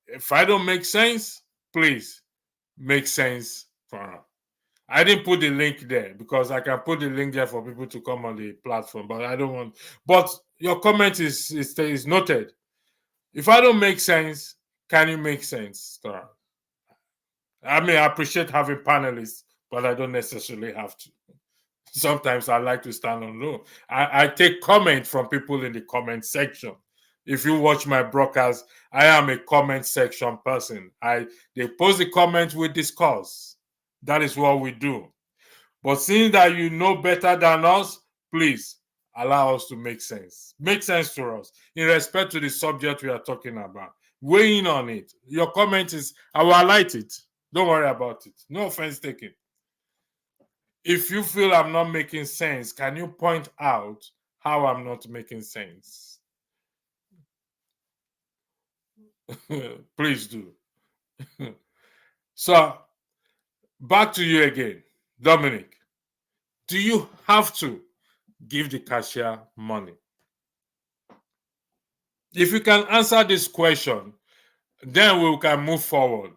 If I don't make sense, please make sense for her. I didn't put the link there because I can put the link there for people to come on the platform, but I don't want. But your comment is noted. If I don't make sense, can you make sense, Star? I mean, I appreciate having panelists, but I don't necessarily have to. Sometimes I like to stand alone. I take comment from people in the comment section. If you watch my broadcast, I am a comment section person. They post the comments, we discuss. That is what we do. But seeing that you know better than us, please allow us to make sense. Make sense to us in respect to the subject we are talking about. Weigh in on it. Your comment is, I will highlight it. Don't worry about it. No offense taken. If you feel I'm not making sense, can you point out how I'm not making sense? Please do. So, back to you again. Dominic, do you have to give the cashier money? If you can answer this question, then we can move forward.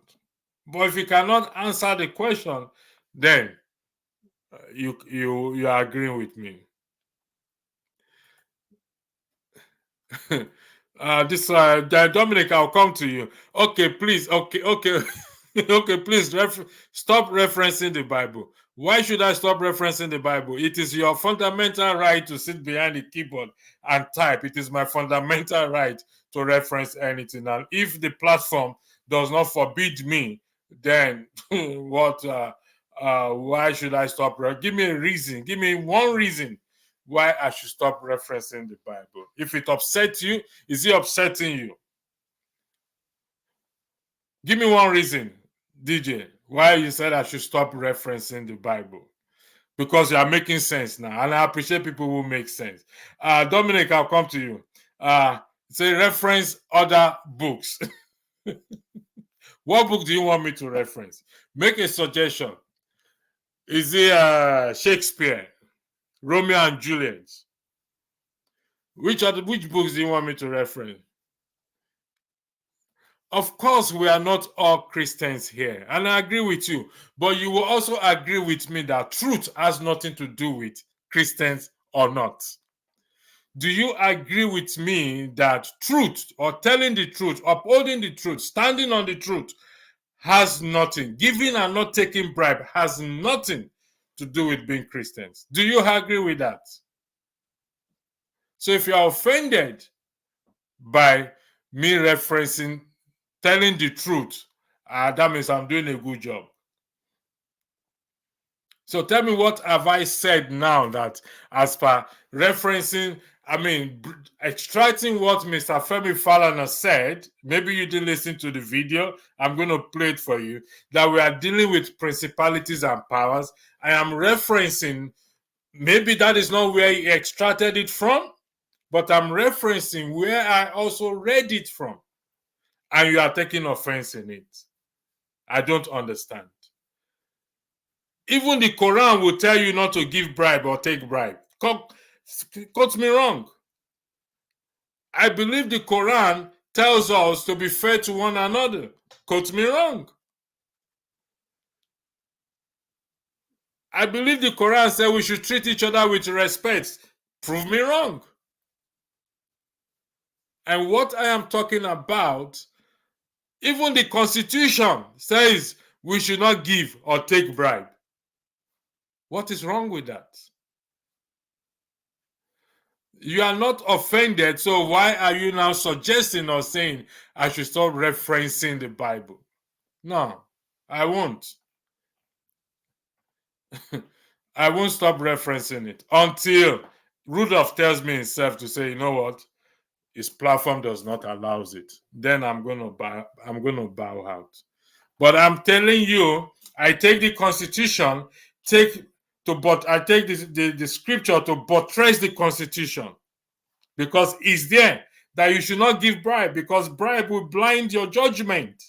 But if you cannot answer the question, then you are agreeing with me. Dominic, I'll come to you. Okay, please. Okay. Okay, please stop referencing the Bible. Why should I stop referencing the Bible? It is your fundamental right to sit behind the keyboard and type. It is my fundamental right to reference anything. And if the platform does not forbid me, then what? Why should I stop? Give me a reason. Give me one reason why I should stop referencing the Bible. If it upsets you, is it upsetting you? Give me one reason, DJ, why you said I should stop referencing the Bible. Because you are making sense now. And I appreciate people who make sense. Dominic, I'll come to you. Say reference other books. What book do you want me to reference? Make a suggestion. Is it Shakespeare? Romeo and Juliet? Which books do you want me to reference? Of course, we are not all Christians here, and I agree with you. But you will also agree with me that truth has nothing to do with Christians or not. Do you agree with me that truth or telling the truth, upholding the truth, standing on the truth has nothing, giving and not taking bribe has nothing to do with being Christians? Do you agree with that? So if you are offended by me referencing telling the truth, that means I'm doing a good job. So tell me, what have I said now that, as per referencing, extracting what Mr. Femi Falana said, maybe you didn't listen to the video, I'm going to play it for you, that we are dealing with principalities and powers. I am referencing, maybe that is not where he extracted it from, but I'm referencing where I also read it from. And you are taking offense in it. I don't understand. Even the Quran will tell you not to give bribe or take bribe. Quote me wrong. I believe the Quran tells us to be fair to one another. Quote me wrong. I believe the Quran said we should treat each other with respect. Prove me wrong. And what I am talking about, even the Constitution says we should not give or take bribe. What is wrong with that? You are not offended, so why are you now suggesting or saying I should stop referencing the Bible? No, I won't. I won't stop referencing it until Rudolph tells me himself to say, you know what, his platform does not allow it. Then I'm gonna bow out. But I'm telling you, I take the Constitution, I take the scripture to buttress the Constitution, because it's there that you should not give bribe, because bribe will blind your judgment.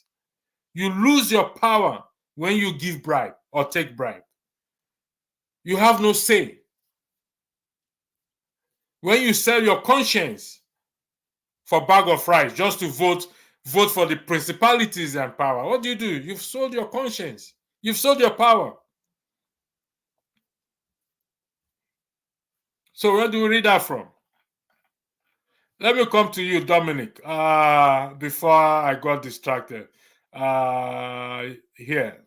You lose your power when you give bribe or take bribe. You have no say. When you sell your conscience for a bag of rice just to vote for the principalities and power, what do? You've sold your conscience. You've sold your power. So where do we read that from? Let me come to you, Dominic, before I got distracted. Here.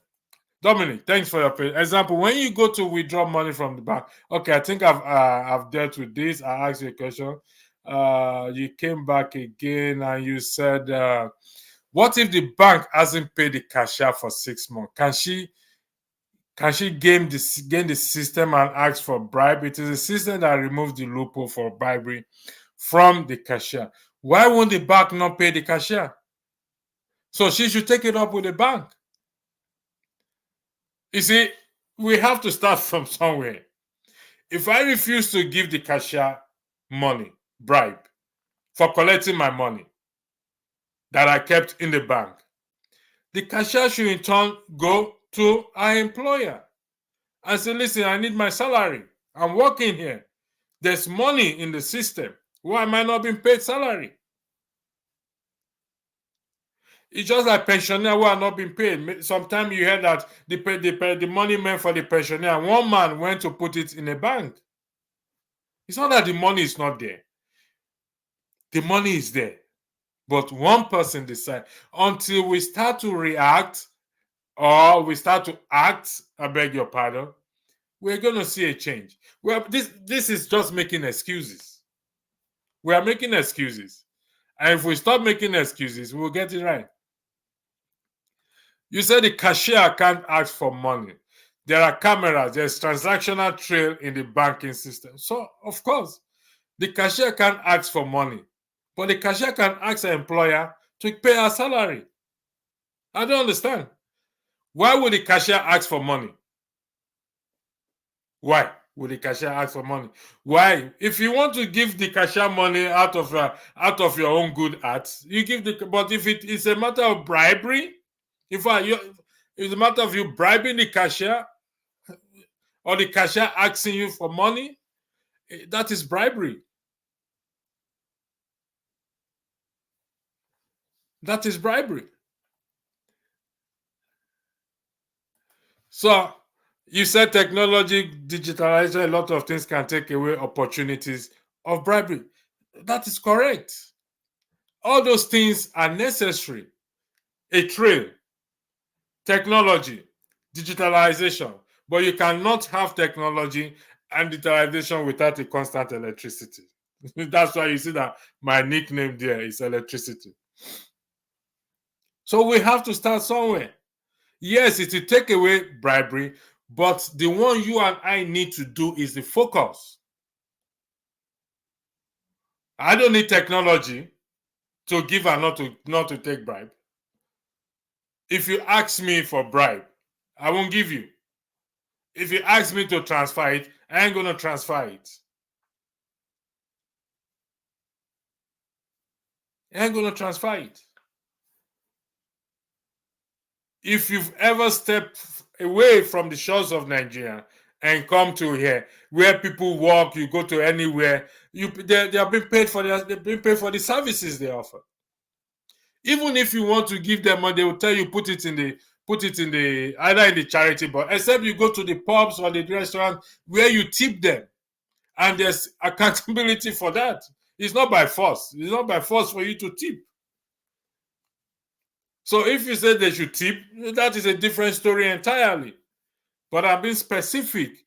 Dominic, thanks for your example. When you go to withdraw money from the bank, okay, I think I've dealt with this. I asked you a question. You came back again and you said, what if the bank hasn't paid the cashier for 6 months? Can she game the system and ask for bribe? It is a system that removes the loophole for bribery from the cashier. Why won't the bank not pay the cashier? So she should take it up with the bank. You see, we have to start from somewhere. If I refuse to give the cashier money, bribe, for collecting my money that I kept in the bank, the cashier should in turn go to our employer and say, listen, I need my salary. I'm working here. There's money in the system. Why am I not being paid salary? It's just like pensioners who are not being paid. Sometimes you hear that the money meant for the pensioner, one man went to put it in a bank. It's not that the money is not there. The money is there. But one person decides. Until we start to react or we start to act, I beg your pardon, we're going to see a change. Well, this is just making excuses. We are making excuses. And if we stop making excuses, we'll get it right. You said the cashier can't ask for money. There are cameras, there's transactional trail in the banking system. So, of course, the cashier can't ask for money. But the cashier can ask an employer to pay her salary. I don't understand. Why would the cashier ask for money? Why would the cashier ask for money? Why? If you want to give the cashier money out of your own good heart, you give the. But if it is a matter of bribery, it's a matter of you bribing the cashier or the cashier asking you for money, that is bribery. That is bribery. So you said technology, digitalization, a lot of things can take away opportunities of bribery. That is correct. All those things are necessary. A trail, technology, digitalization. But you cannot have technology and digitalization without a constant electricity. That's why you see that my nickname there is electricity. So we have to start somewhere. Yes, it will take away bribery, but the one you and I need to do is the focus. I don't need technology to give and not to take bribe. If you ask me for bribe, I won't give you. If you ask me to transfer it, I ain't gonna transfer it. I ain't gonna transfer it. If you've ever stepped away from the shores of Nigeria and come to here, where people walk, you go to anywhere, they are being paid for the services they offer. Even if you want to give them money, they will tell you put it in the either in the charity box, except you go to the pubs or the restaurant where you tip them, and there's accountability for that. It's not by force. It's not by force for you to tip. So if you say they should tip, that is a different story entirely. But I'm being specific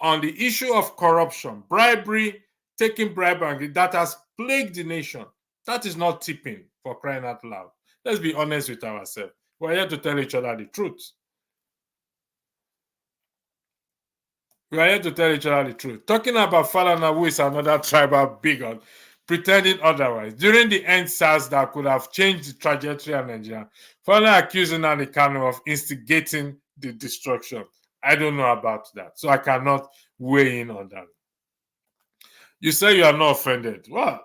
on the issue of corruption, bribery, taking bribery, that has plagued the nation. That is not tipping, for crying out loud. Let's be honest with ourselves. We're here to tell each other the truth. We are here to tell each other the truth. Talking about Falana, who is another tribal bigot, pretending otherwise. During the EndSARS that could have changed the trajectory of Nigeria, Falana accusing Nnamdi Kanu of instigating the destruction. I don't know about that, so I cannot weigh in on that. You say you are not offended. Well,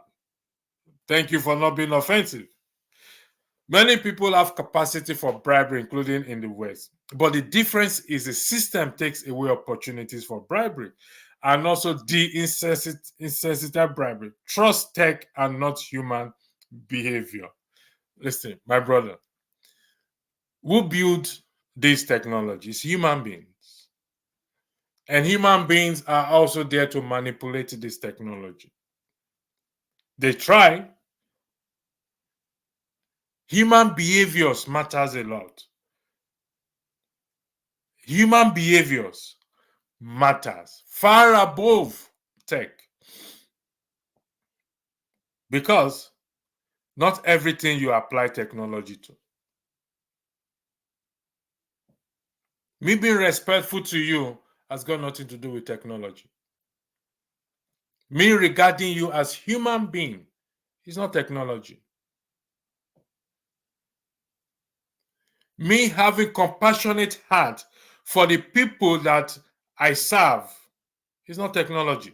thank you for not being offensive. Many people have capacity for bribery, including in the West. But the difference is the system takes away opportunities for bribery and also insensitive bribery. Trust tech and not human behavior. Listen, my brother, who build these technologies? Human beings. And human beings are also there to manipulate this technology. They try. Human behaviors matters a lot. Human behaviors matters far above tech. Because not everything you apply technology to. Me being respectful to you has got nothing to do with technology. Me regarding you as human being is not technology. Me having compassionate heart for the people that I serve is not technology.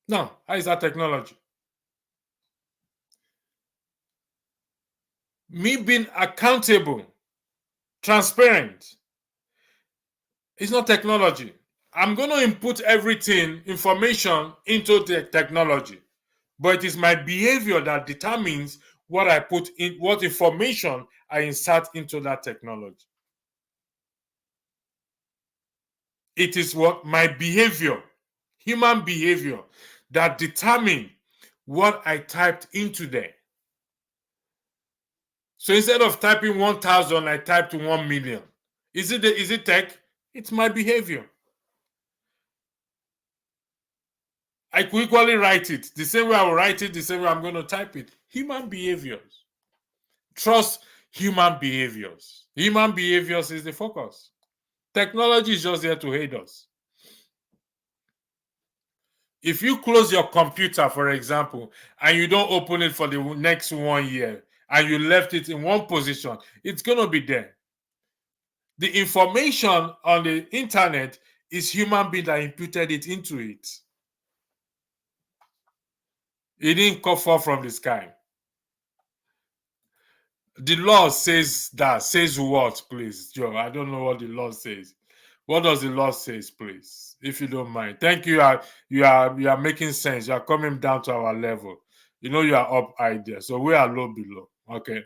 No, how is that technology? Me being accountable, transparent, is not technology. I'm going to input everything, information into the technology, but it is my behavior that determines what I put in, what information I insert into that technology. It is what my behavior, human behavior, that determine what I typed into there. So instead of typing 1,000, I typed 1 million. Is it tech? It's my behavior. I could equally write it. The same way I will write it, the same way I'm going to type it. Human behaviors. Trust human behaviors. Human behaviors is the focus. Technology is just there to aid us. If you close your computer, for example, and you don't open it for the next 1 year, and you left it in one position, it's going to be there. The information on the internet is human being that imputed it into it. It didn't fall from the sky. The law says that. Says what, please, Joe? I don't know what the law says. What does the law says, please, if you don't mind? Thank you. You are making sense. You are coming down to our level. You know you are up high there, so we are low below. Okay.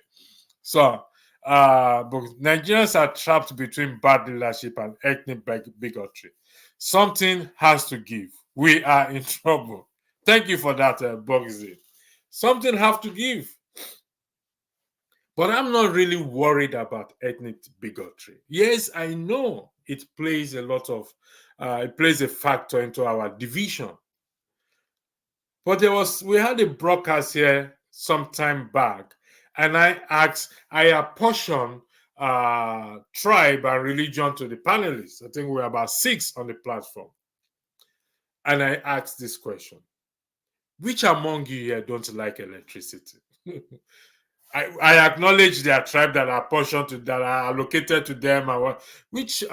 So, but Nigerians are trapped between bad leadership and ethnic bigotry. Something has to give. We are in trouble. Thank you for that, Bugsy. Something have to give. But I'm not really worried about ethnic bigotry. Yes, I know it plays it plays a factor into our division. But we had a broadcast here some time back, and I apportioned tribe and religion to the panelists. I think we're about 6 on the platform. And I asked this question: which among you here don't like electricity? I acknowledge their tribe that are portioned to that are allocated to them. Which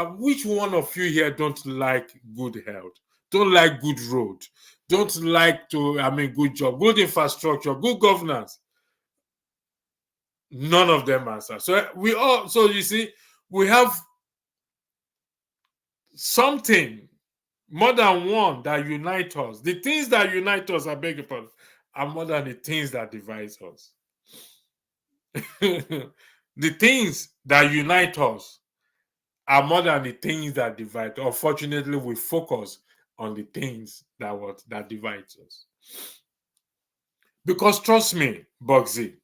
one of you here don't like good health? Don't like good road? Don't like good job, good infrastructure, good governance? None of them answer. So you see, we have something more than one that unite us. The things that unite us, I beg your pardon, are more than the things that divide us. The things that unite us are more than the things that divide. Unfortunately, we focus on the things that divide us. Because trust me, Bugsy,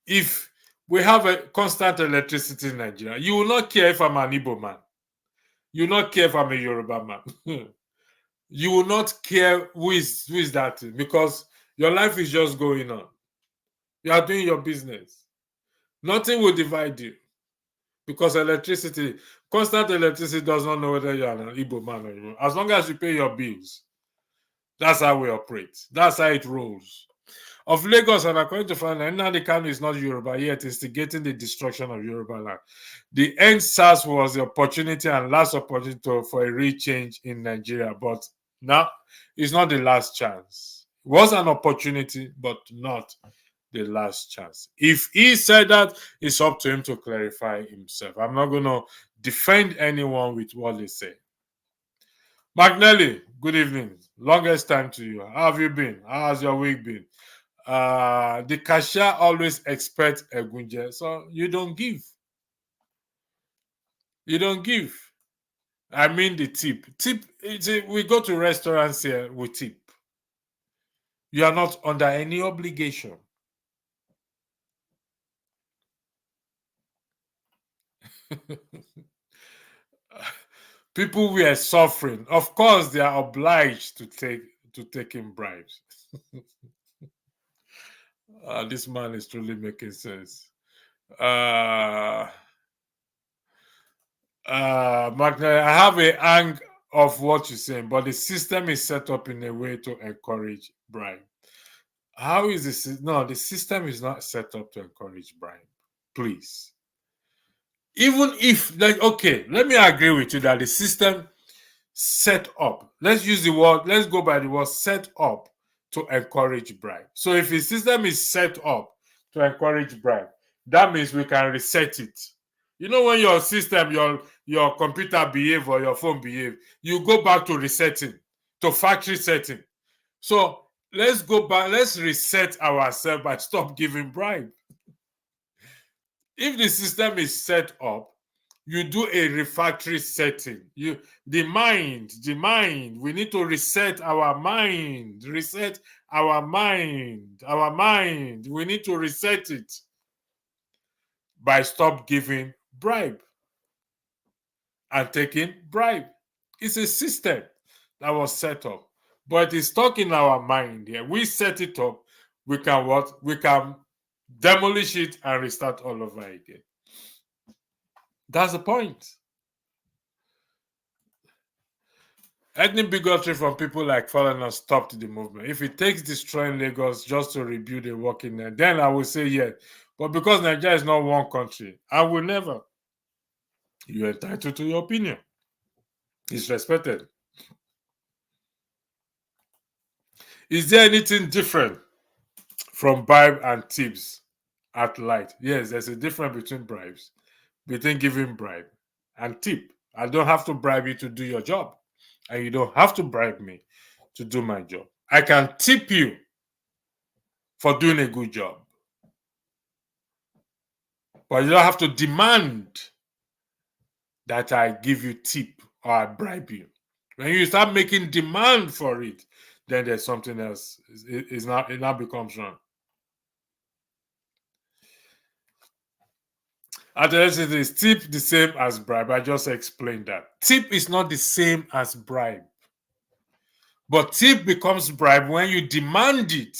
if we have a constant electricity in Nigeria, you will not care if I'm an Igbo man. You will not care if I'm a Yoruba man. You will not care who is that thing, because your life is just going on. You are doing your business. Nothing will divide you, because constant electricity does not know whether you're an Igbo man or you. As long as you pay your bills, that's how we operate. That's how it rolls. Of Lagos, and according to Fana, Nnamdi Kanu is not Yoruba, yet instigating the destruction of Yoruba land. The end SARS was the opportunity and last opportunity for a real change in Nigeria, but now it's not the last chance. It was an opportunity, but not the last chance. If he said that, it's up to him to clarify himself. I'm not going to defend anyone with what they say. McNally, good evening. Longest time to you. How have you been? How has your week been? The cashier always expects a gunje, so you don't give. You don't give. I mean the tip. We go to restaurants here with tip. You are not under any obligation. People were suffering. Of course, they are obliged to take in bribes. This man is truly making sense. Magna, I have a hang of what you're saying, but the system is set up in a way to encourage bribe. How is this? No, the system is not set up to encourage bribe. Please. Even if, okay, let me agree with you that the system set up, let's go by the word set up to encourage bribe. So if the system is set up to encourage bribe, that means we can reset it. You know, when your system, your computer behave or your phone behave, you go back to resetting, to factory setting. So let's go back, let's reset ourselves and stop giving bribe. If the system is set up, you do a refactory setting. The mind, we need to reset our mind, our mind. We need to reset it by stop giving bribe and taking bribe. It's a system that was set up, but it's stuck in our mind here. We set it up. We can what? We can demolish it and restart all over again. That's the point. Ethnic bigotry from people like Falana stopped the movement. If it takes destroying Lagos just to rebuild a working there, then I will say yes. But because Nigeria is not one country, I will never. You're entitled to your opinion. It's respected. Is there anything different from bribe and tips at light? Yes, there's a difference between giving bribe and tip. I don't have to bribe you to do your job, and you don't have to bribe me to do my job. I can tip you for doing a good job, but you don't have to demand that I give you tip or I bribe you. When you start making demand for it, then there's something else. It now becomes wrong. Is tip the same as bribe? I just explained that. Tip is not the same as bribe. But tip becomes bribe when you demand it,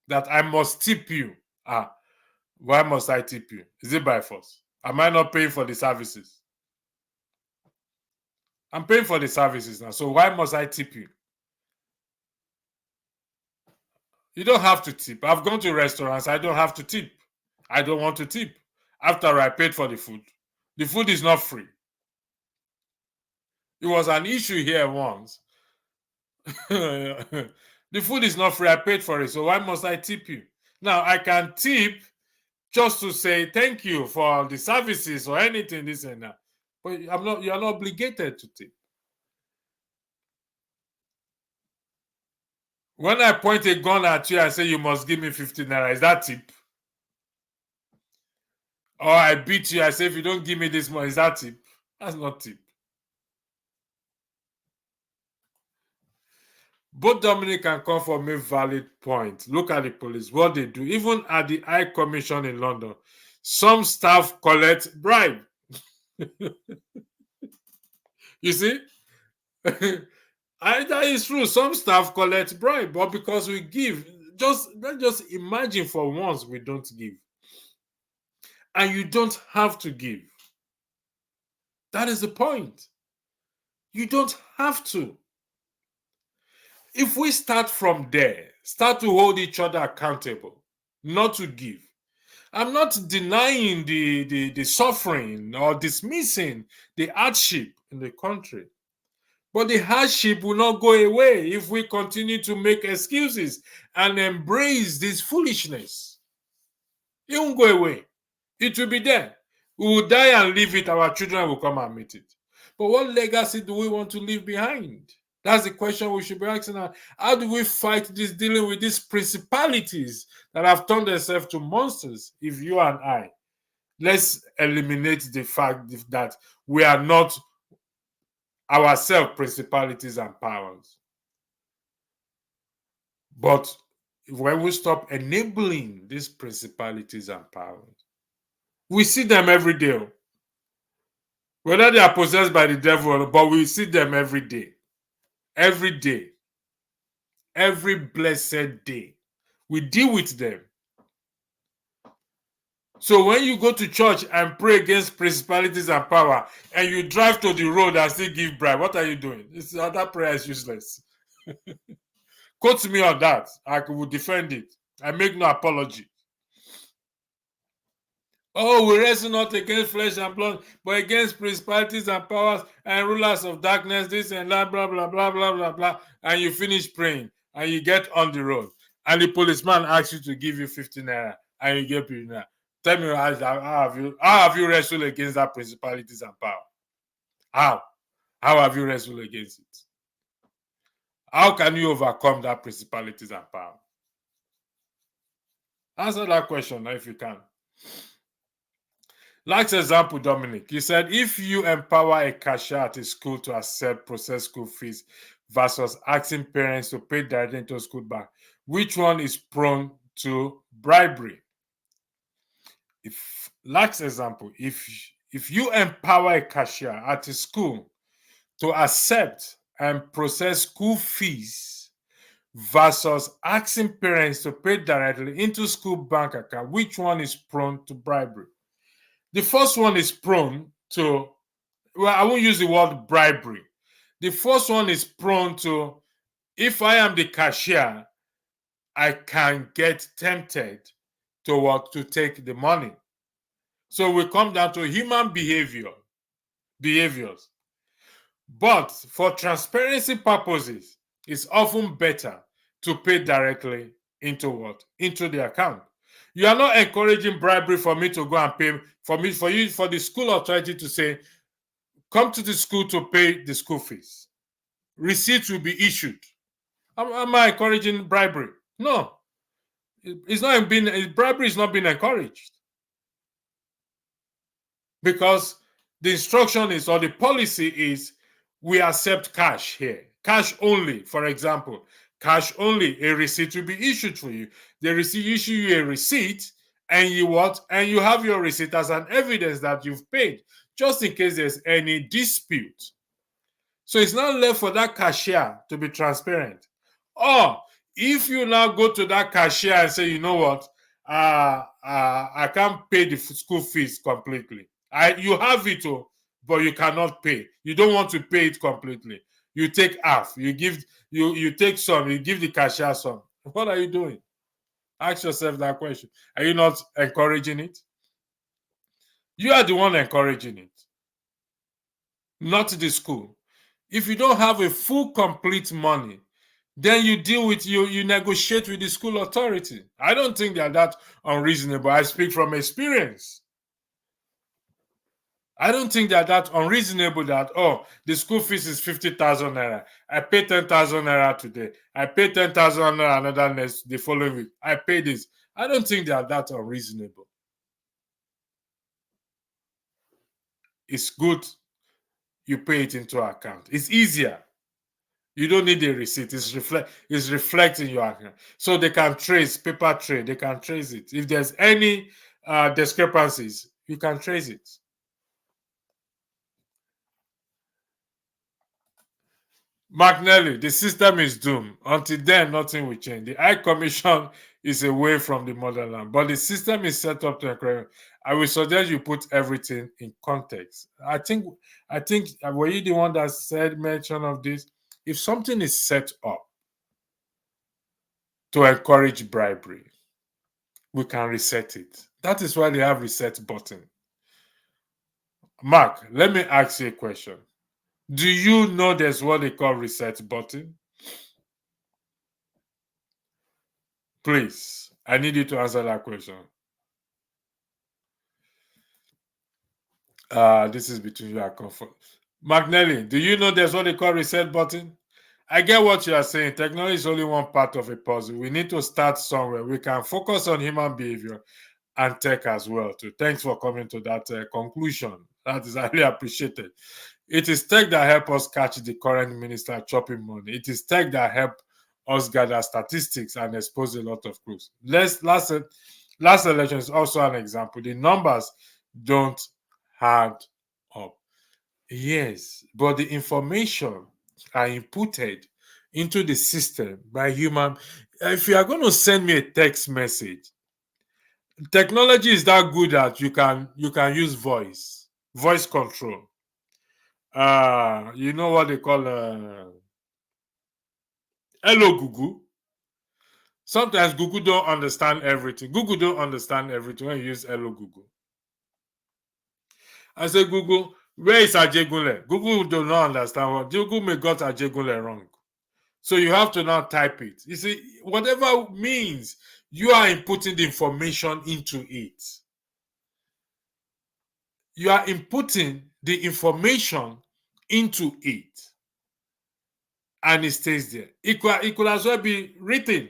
that I must tip you. Why must I tip you? Is it by force? Am I not paying for the services? I'm paying for the services now. So why must I tip you? You don't have to tip. I've gone to restaurants. I don't have to tip. I don't want to tip. After I paid for the food is not free. It was an issue here once. The food is not free. I paid for it. So why must I tip you? Now, I can tip just to say thank you for the services or anything, this and that. But you're not obligated to tip. When I point a gun at you, I say you must give me 50 naira. Is that tip? Or I beat you, I say if you don't give me this money, is that tip? That's not tip. Both Dominic and Comfort make valid points. Look at the police, what they do. Even at the High Commission in London, some staff collect bribe. You see? That is true. Some staff collect bribe, but because we give, let's just imagine for once we don't give. And you don't have to give. That is the point. You don't have to. If we start from there, start to hold each other accountable, not to give. I'm not denying the suffering or dismissing the hardship in the country. But the hardship will not go away if we continue to make excuses and embrace this foolishness. It won't go away. It will be there. We will die and leave it. Our children will come and meet it. But what legacy do we want to leave behind? That's the question we should be asking now. How do we fight this, dealing with these principalities that have turned themselves to monsters? If you and I, let's eliminate the fact that we are not ourselves principalities and powers. But when we stop enabling these principalities and powers, we see them every day. Whether they are possessed by the devil, but we see them every day. Every day. Every blessed day. We deal with them. So when you go to church and pray against principalities and power, and you drive to the road and still give bribe, what are you doing? That prayer is useless. Quote me on that. I will defend it. I make no apology. Oh, we wrestle not against flesh and blood, but against principalities and powers and rulers of darkness, this and that, blah, blah, blah, blah, blah, blah. And you finish praying and you get on the road. And the policeman asks you to give you 50 naira and you get 50 naira. Tell me, how have you wrestled against that principalities and power? How? How have you wrestled against it? How can you overcome that principalities and power? Answer that question if you can. Last example, Dominic. He said, if you empower a cashier at a school to accept process school fees versus asking parents to pay directly into school bank, which one is prone to bribery? Last example, if you empower a cashier at a school to accept and process school fees versus asking parents to pay directly into school bank account, which one is prone to bribery? The first one is prone to, well, I won't use the word bribery. The first one is prone to, if I am the cashier, I can get tempted to take the money. So we come down to human behaviors. But for transparency purposes, it's often better to pay directly into what? Into the account. You are not encouraging bribery for me to go and pay, for the school authority to say, come to the school to pay the school fees. Receipts will be issued. Am I encouraging bribery? No. Bribery is not being encouraged. Because the instruction is, or the policy is, we accept cash here. Cash only, for example. Cash only, a receipt will be issued for you. The receipt issue you a receipt, and you what? And you have your receipt as an evidence that you've paid, just in case there's any dispute. So it's not left for that cashier to be transparent. Or if you now go to that cashier and say, you know what, I can't pay the school fees completely. You have it, but you cannot pay. You don't want to pay it completely. You take half. You take some. You give the cashier some. What are you doing? Ask yourself that question. Are you not encouraging it? You are the one encouraging it, not the school. If you don't have a full, complete money, then you deal with you negotiate with the school authority. I don't think they're that unreasonable. I speak from experience. I don't think they're that unreasonable that, oh, the school fees is 50,000 naira. I pay 10,000 naira today. I pay 10,000 naira the following week. I pay this. I don't think they are that unreasonable. It's good you pay it into account. It's easier. You don't need a receipt. It's reflecting your account. So they can trace, paper trace, they can trace it. If there's any discrepancies, you can trace it. McNally, the system is doomed. Until then, nothing will change. The High Commission is away from the motherland, but the system is set up to encourage. I will suggest you put everything in context. I think, were you the one that said mention of this? If something is set up to encourage bribery, we can reset it. That is why they have reset button. Mark, let me ask you a question. Do you know there's what they call reset button? Please, I need you to answer that question. This is between you and comfort. McNally, do you know there's what they call reset button? I get what you are saying. Technology is only one part of a puzzle. We need to start somewhere. We can focus on human behavior and tech as well too. Thanks for coming to that conclusion. That is highly appreciated. It is tech that help us catch the current minister chopping money. It is tech that help us gather statistics and expose a lot of clues. Last election is also an example. The numbers don't add up. Yes, but the information are inputted into the system by human. If you are going to send me a text message, technology is that good that you can use voice control. You know what they call hello Google. Sometimes Google don't understand everything. Google don't understand everything when you use hello Google. I say, Google, where is Ajegunle? Google do not understand what Google may got Ajegunle wrong. So you have to now type it. You see, whatever means you are inputting the information into it. You are inputting the information into it. And it stays there. It could as well be written.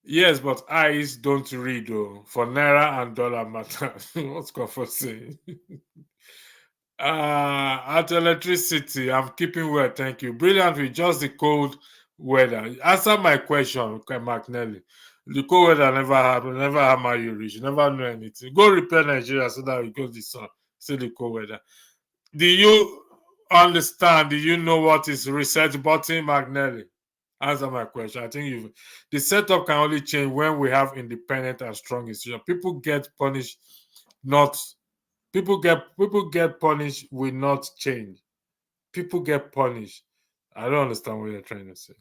Yes, but eyes don't read, though. For Naira and dollar matter. What's Comfort saying? At electricity, I'm keeping well, thank you. Brilliant with just the cold weather. Answer my question, McNally. The cold weather never hammer you rich. You never know anything. Go repair Nigeria so that we go the sun. See the cold weather. Do you understand? Do you know what is reset button, McNally? Answer my question. I think the setup can only change when we have independent and strong institutions. People get punished, people get punished will not change. People get punished. I don't understand what you're trying to say.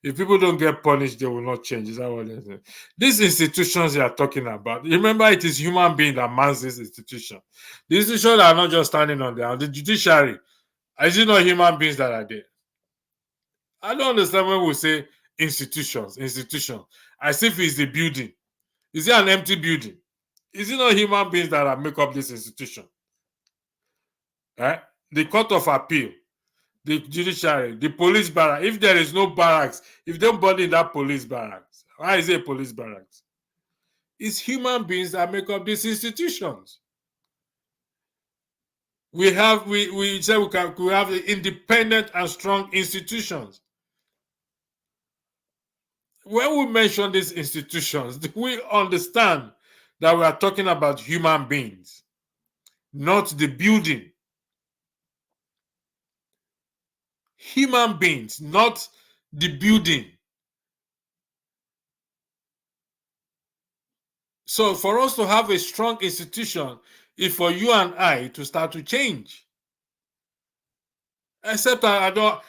If people don't get punished, they will not change. Is that what they're saying? These institutions you are talking about, remember, it is human being that mans this institution. The institutions are not just standing on there. The judiciary, is it not human beings that are there? I don't understand when we say institutions. As if it's the building. Is it an empty building? Is it not human beings that make up this institution? The Court of Appeal, the judiciary, the police barracks. If there is no barracks, if they don't body in that police barracks, why is it a police barracks? It's human beings that make up these institutions. We have we say we have independent and strong institutions. When we mention these institutions, we understand that we are talking about human beings, not the building. Human beings, not the building. So for us to have a strong institution is for you and I to start to change. Except I don't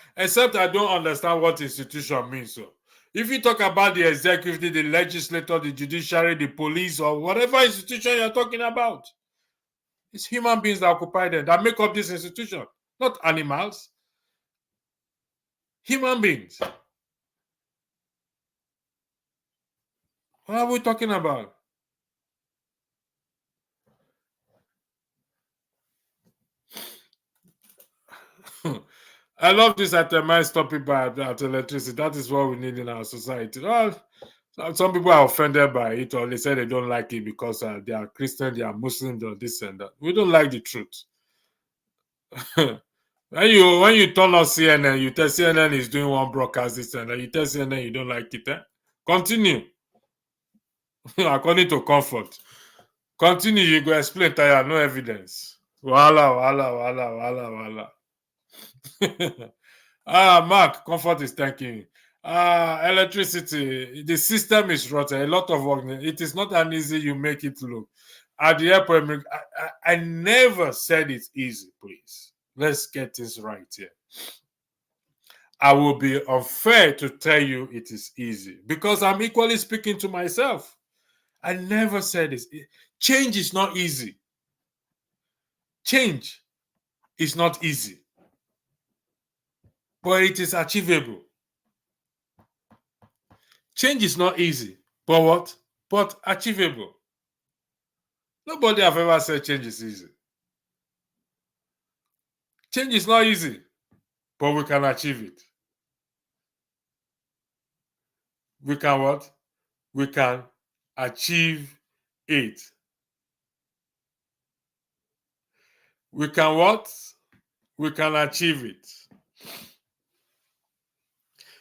understand what institution means. So if you talk about the executive, the legislature, the judiciary, the police, or whatever institution you're talking about, it's human beings that occupy them, that make up this institution, not animals. Human beings. What are we talking about? I love this itemized topic about electricity. That is what we need in our society. Well, some people are offended by it, or they say they don't like it because they are Christian, they are Muslims, or this and that. We don't like the truth. when you turn on CNN, you tell CNN is doing one broadcast this and that. You tell CNN you don't like it. Continue. According to Comfort. Continue, you go explain tire, no evidence. Wala. Mark, Comfort is thanking you. Electricity, the system is rotten. A lot of work. It is not an easy you make it look. At the airport, I never said it's easy, please. Let's get this right here. I will be unfair to tell you it is easy because I'm equally speaking to myself. I never said this. Change is not easy. Change is not easy, but it is achievable. Change is not easy, but what? But achievable. Nobody have ever said change is easy. Change is not easy, but we can achieve it. We can what? We can achieve it. We can what? We can achieve it.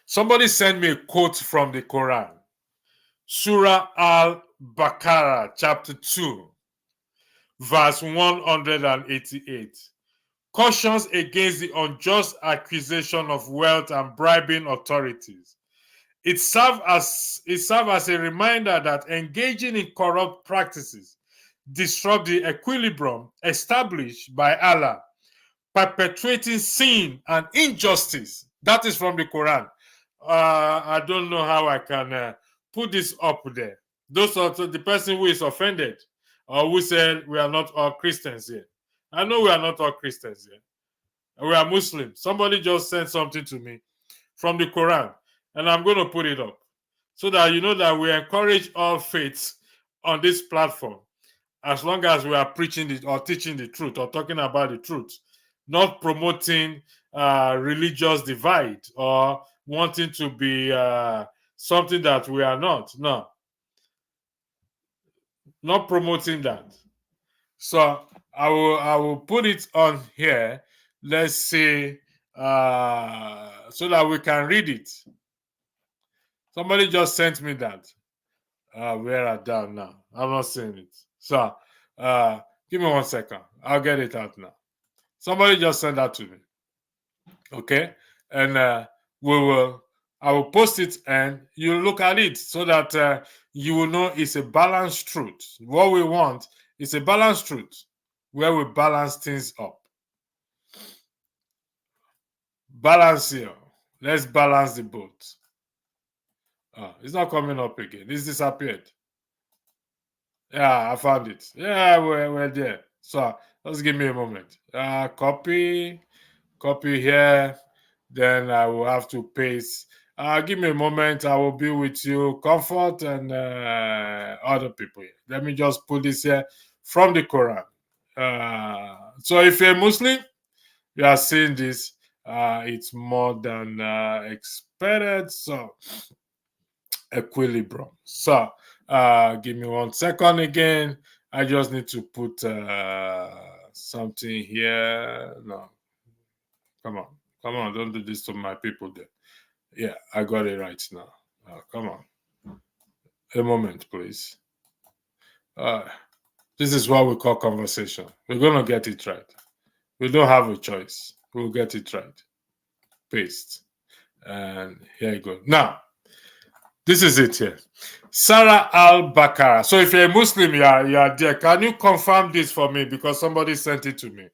Somebody sent me a quote from the Quran. Surah Al-Baqarah, chapter 2, verse 188. Cautions against the unjust acquisition of wealth and bribing authorities. It serves as a reminder that engaging in corrupt practices disrupt the equilibrium established by Allah, perpetuating sin and injustice. That is from the Quran. I don't know how I can put this up there. Those are the person who is offended or who said we are not all Christians here. I know we are not all Christians here. We are Muslims. Somebody just sent something to me from the Quran, and I'm going to put it up so that you know that we encourage all faiths on this platform as long as we are preaching or teaching the truth or talking about the truth, not promoting religious divide or wanting to be something that we are not. No, not promoting that. So I will put it on here. Let's see, so that we can read it. Somebody just sent me that. Where are down now? I'm not seeing it. So give me 1 second. I'll get it out now. Somebody just sent that to me. Okay, and I will post it and you look at it so that you will know it's a balanced truth. What we want is a balanced truth where we balance things up. Balance here. Let's balance the boat. It's not coming up again. It's disappeared. Yeah, I found it. Yeah, we're there. So just give me a moment. Copy here. Then I will have to paste. Give me a moment. I will be with you, Comfort, and other people here. Let me just put this here from the Quran. So if you're a Muslim, you are seeing this. It's more than expected. So equilibrium. So give me 1 second again. I just need to put something here. No. Come on, don't do this to my people there. Yeah, I got it right now. Come on. A moment, please. This is what we call conversation. We're going to get it right. We don't have a choice. We'll get it right. Paste. And here you go. Now, this is it here. Sarah al-Bakara. So if you're a Muslim, you are there. Can you confirm this for me? Because somebody sent it to me.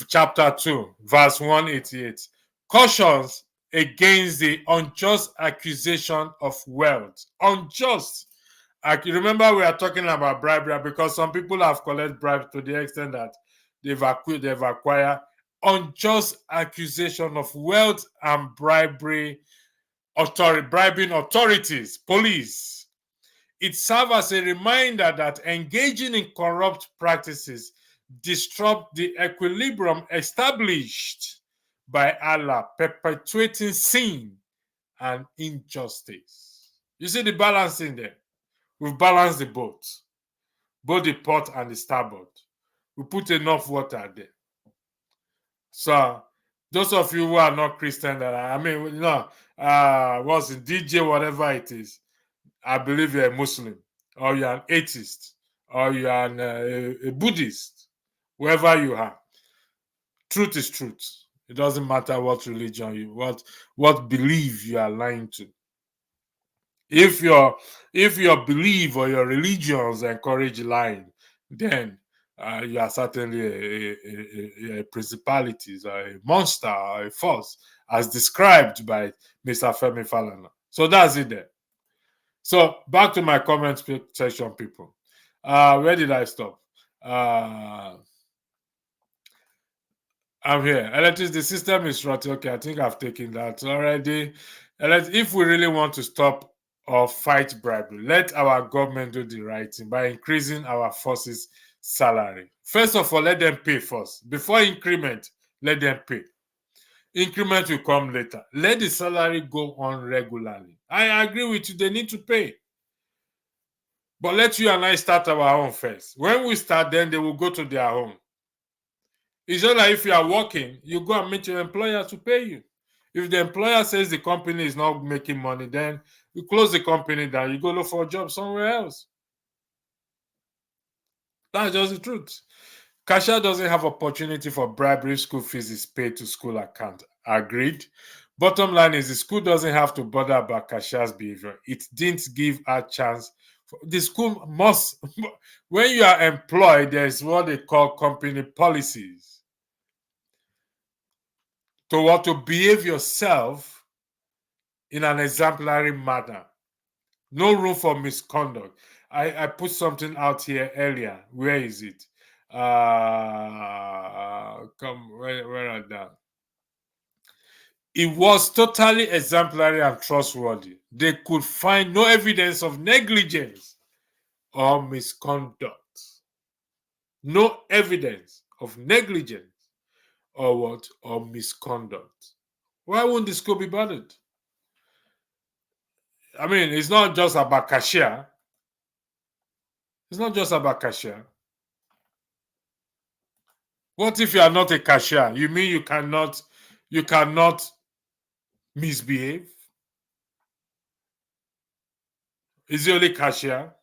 Chapter 2, verse 188. Cautions against the unjust accusation of wealth. Unjust. Remember, we are talking about bribery because some people have collected bribes to the extent that they've acquired unjust accusation of wealth and bribing authorities, police. It serves as a reminder that engaging in corrupt practices disrupt the equilibrium established by Allah, perpetuating sin and injustice. You see the balance in there? We've balanced the boat, both the port and the starboard. We put enough water there. So those of you who are not Christian, what's it, DJ, whatever it is, I believe you're a Muslim, or you're an atheist, or you're a Buddhist, whoever you are. Truth is truth. It doesn't matter what religion what belief you are lying to. If your belief or your religions encourage lying, then you are certainly a principalities, or a monster, or a force, as described by Mr. Femi Falana. So that's it there. So back to my comment section, people. Where did I stop? I'm here. The system is rotten. Okay, I think I've taken that already. If we really want to stop or fight bribery, let our government do the right thing by increasing our forces' salary. First of all, let them pay first. Before increment, let them pay. Increment will come later. Let the salary go on regularly. I agree with you. They need to pay. But let you and I start our own first. When we start, then they will go to their home. It's just like if you are working, you go and meet your employer to pay you. If the employer says the company is not making money, then you close the company down. You go look for a job somewhere else. That's just the truth. Cashier doesn't have opportunity for bribery. School fees is paid to school account. Agreed. Bottom line is the school doesn't have to bother about cashier's behavior. It didn't give a chance. The school must, when you are employed, there's what they call company policies. To behave yourself in an exemplary manner. No room for misconduct. I put something out here earlier. Where is it? Where are that? It was totally exemplary and trustworthy. They could find no evidence of negligence or misconduct. No evidence of negligence or misconduct. Why wouldn't the school be bothered? I mean, it's not just about cashier. It's not just about cashier. What if you are not a cashier? You mean you cannot misbehave? Is it only cashier?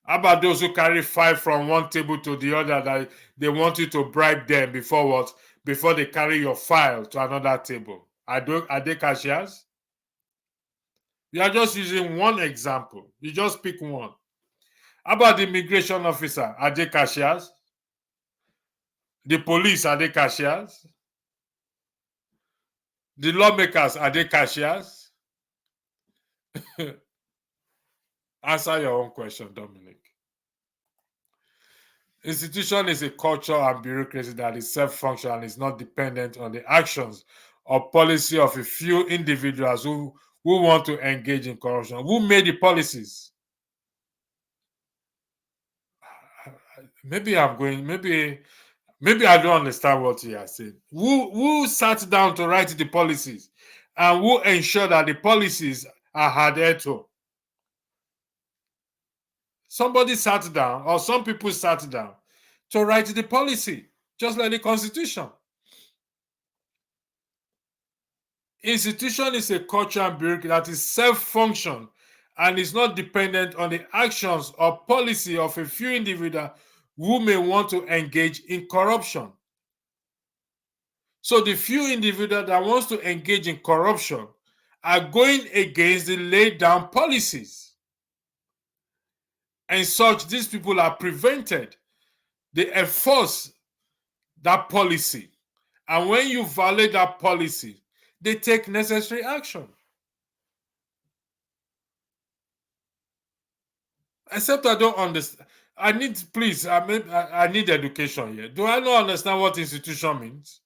How about those who carry 5 from one table to the other that they want you to bribe them before what? Before they carry your file to another table? Are they cashiers? You are just using one example. You just pick one. How about the immigration officer? Are they cashiers? The police, are they cashiers? The lawmakers, are they cashiers? Answer your own question, Dominic. Institution is a culture and bureaucracy that is self-functional and is not dependent on the actions or policy of a few individuals who want to engage in corruption. Who made the policies? Maybe I don't understand what he has said. Who sat down to write the policies and who ensured that the policies are adhered to? Somebody sat down, or some people sat down to write the policy, just like the Constitution. Institution is a culture and bureaucracy that is self-function and is not dependent on the actions or policy of a few individuals who may want to engage in corruption. So the few individuals that wants to engage in corruption are going against the laid down policies. And such, these people are prevented. They enforce that policy. And when you violate that policy, they take necessary action. Except I don't understand. I need, please, I need education here. Do I not understand what institution means?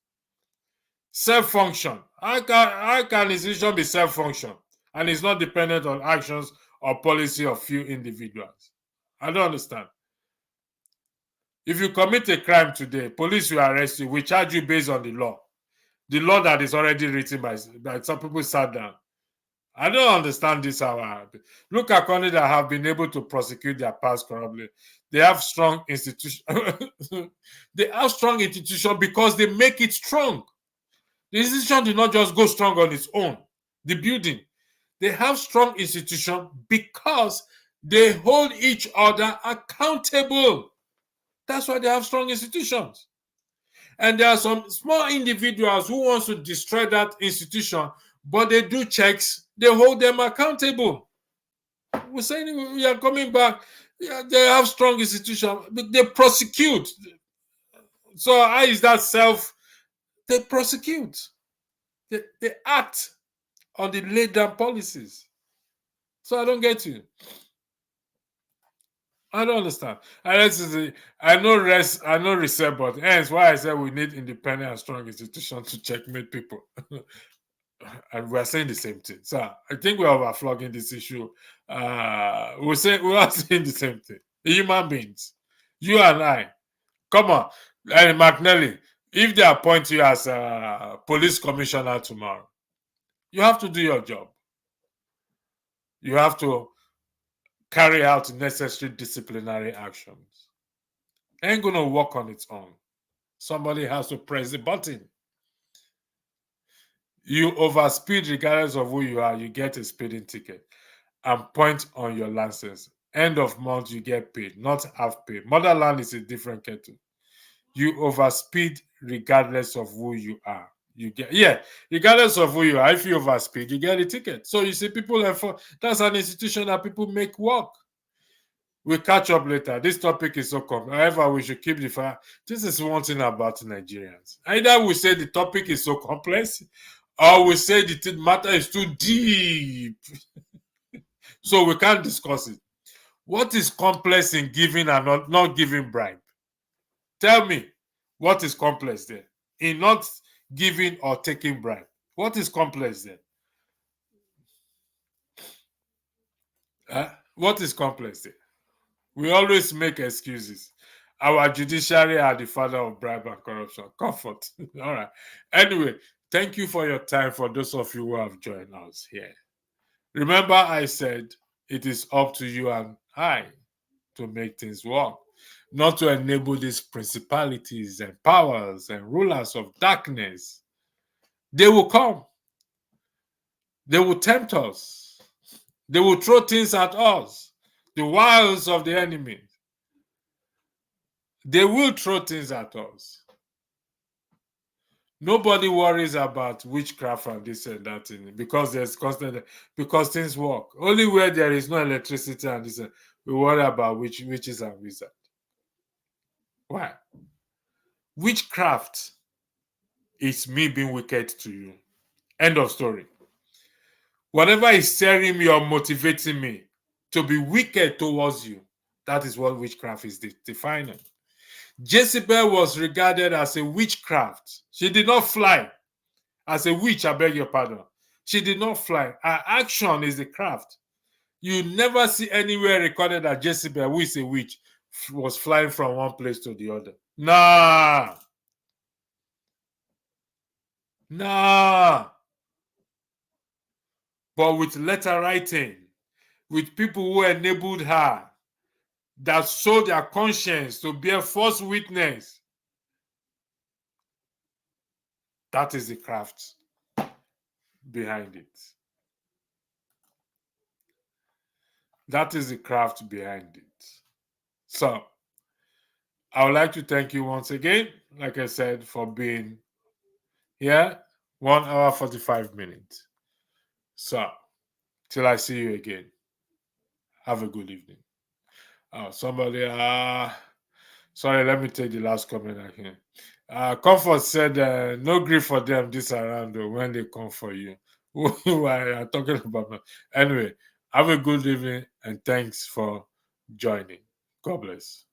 Self-function. How can institution be self-function and it's not dependent on actions or policy of few individuals? I don't understand. If you commit a crime today, police will arrest you, will charge you based on the law that is already written by some people sat down. I don't understand this. Look at countries that have been able to prosecute their past corruptly. They have strong institutions. They have strong institutions because they make it strong. The institution did not just go strong on its own. The building, they have strong institutions because they hold each other accountable. That's why they have strong institutions. And there are some small individuals who want to destroy that institution, but they do checks, they hold them accountable. We're saying we are coming back. Yeah, they have strong institutions, they prosecute. So how is that self? They prosecute. They act on the laid down policies. So I don't get you. I don't understand. I know reset, but hence why I said we need independent and strong institutions to checkmate people. And we're saying the same thing. So I think we're overflogging this issue. We are saying the same thing. Human beings, you and I. Come on, and McNally, if they appoint you as a police commissioner tomorrow, you have to do your job. You have to carry out necessary disciplinary actions. Ain't gonna work on its own. Somebody has to press the button. You overspeed regardless of who you are, you get a speeding ticket and point on your license. End of month, you get paid, not half paid. Motherland is a different kettle. You overspeed regardless of who you are. Regardless of who you are, if you overspeed, you get a ticket. So you see, people that's an institution that people make work. We'll catch up later. This topic is so complex. However, we should keep the fire. This is one thing about Nigerians. Either we say the topic is so complex, or we say the matter is too deep. So we can't discuss it. What is complex in giving and not giving bribe? Tell me, what is complex there? In not giving or taking bribe. What is complex there? What is complex there? We always make excuses. Our judiciary are the father of bribe and corruption. Comfort. All right. Anyway, thank you for your time for those of you who have joined us here. Remember, I said it is up to you and I to make things work, not to enable these principalities and powers and rulers of darkness. They will come. They will tempt us. They will throw things at us. The wiles of the enemy. They will throw things at us. Nobody worries about witchcraft and this and that thing because because things work. Only where there is no electricity and this, we worry about witches and wizards. Why? Witchcraft is me being wicked to you. End of story. Whatever is stirring me or motivating me to be wicked towards you, that is what witchcraft is defining. Jezebel was regarded as a witchcraft. She did not fly as a witch, I beg your pardon. She did not fly. Her action is the craft. You never see anywhere recorded that Jezebel, who is a witch, was flying from one place to the other. Nah. But with letter writing, with people who enabled her, that sold their conscience to bear false witness. That is the craft behind it. That is the craft behind it. So, I would like to thank you once again, like I said, for being here. 1 hour 45 minutes. So, till I see you again, have a good evening. Somebody, sorry, let me take the last comment again. Comfort said, no grief for them this around when they come for you. Who are talking about? Anyway, have a good evening and thanks for joining. God bless.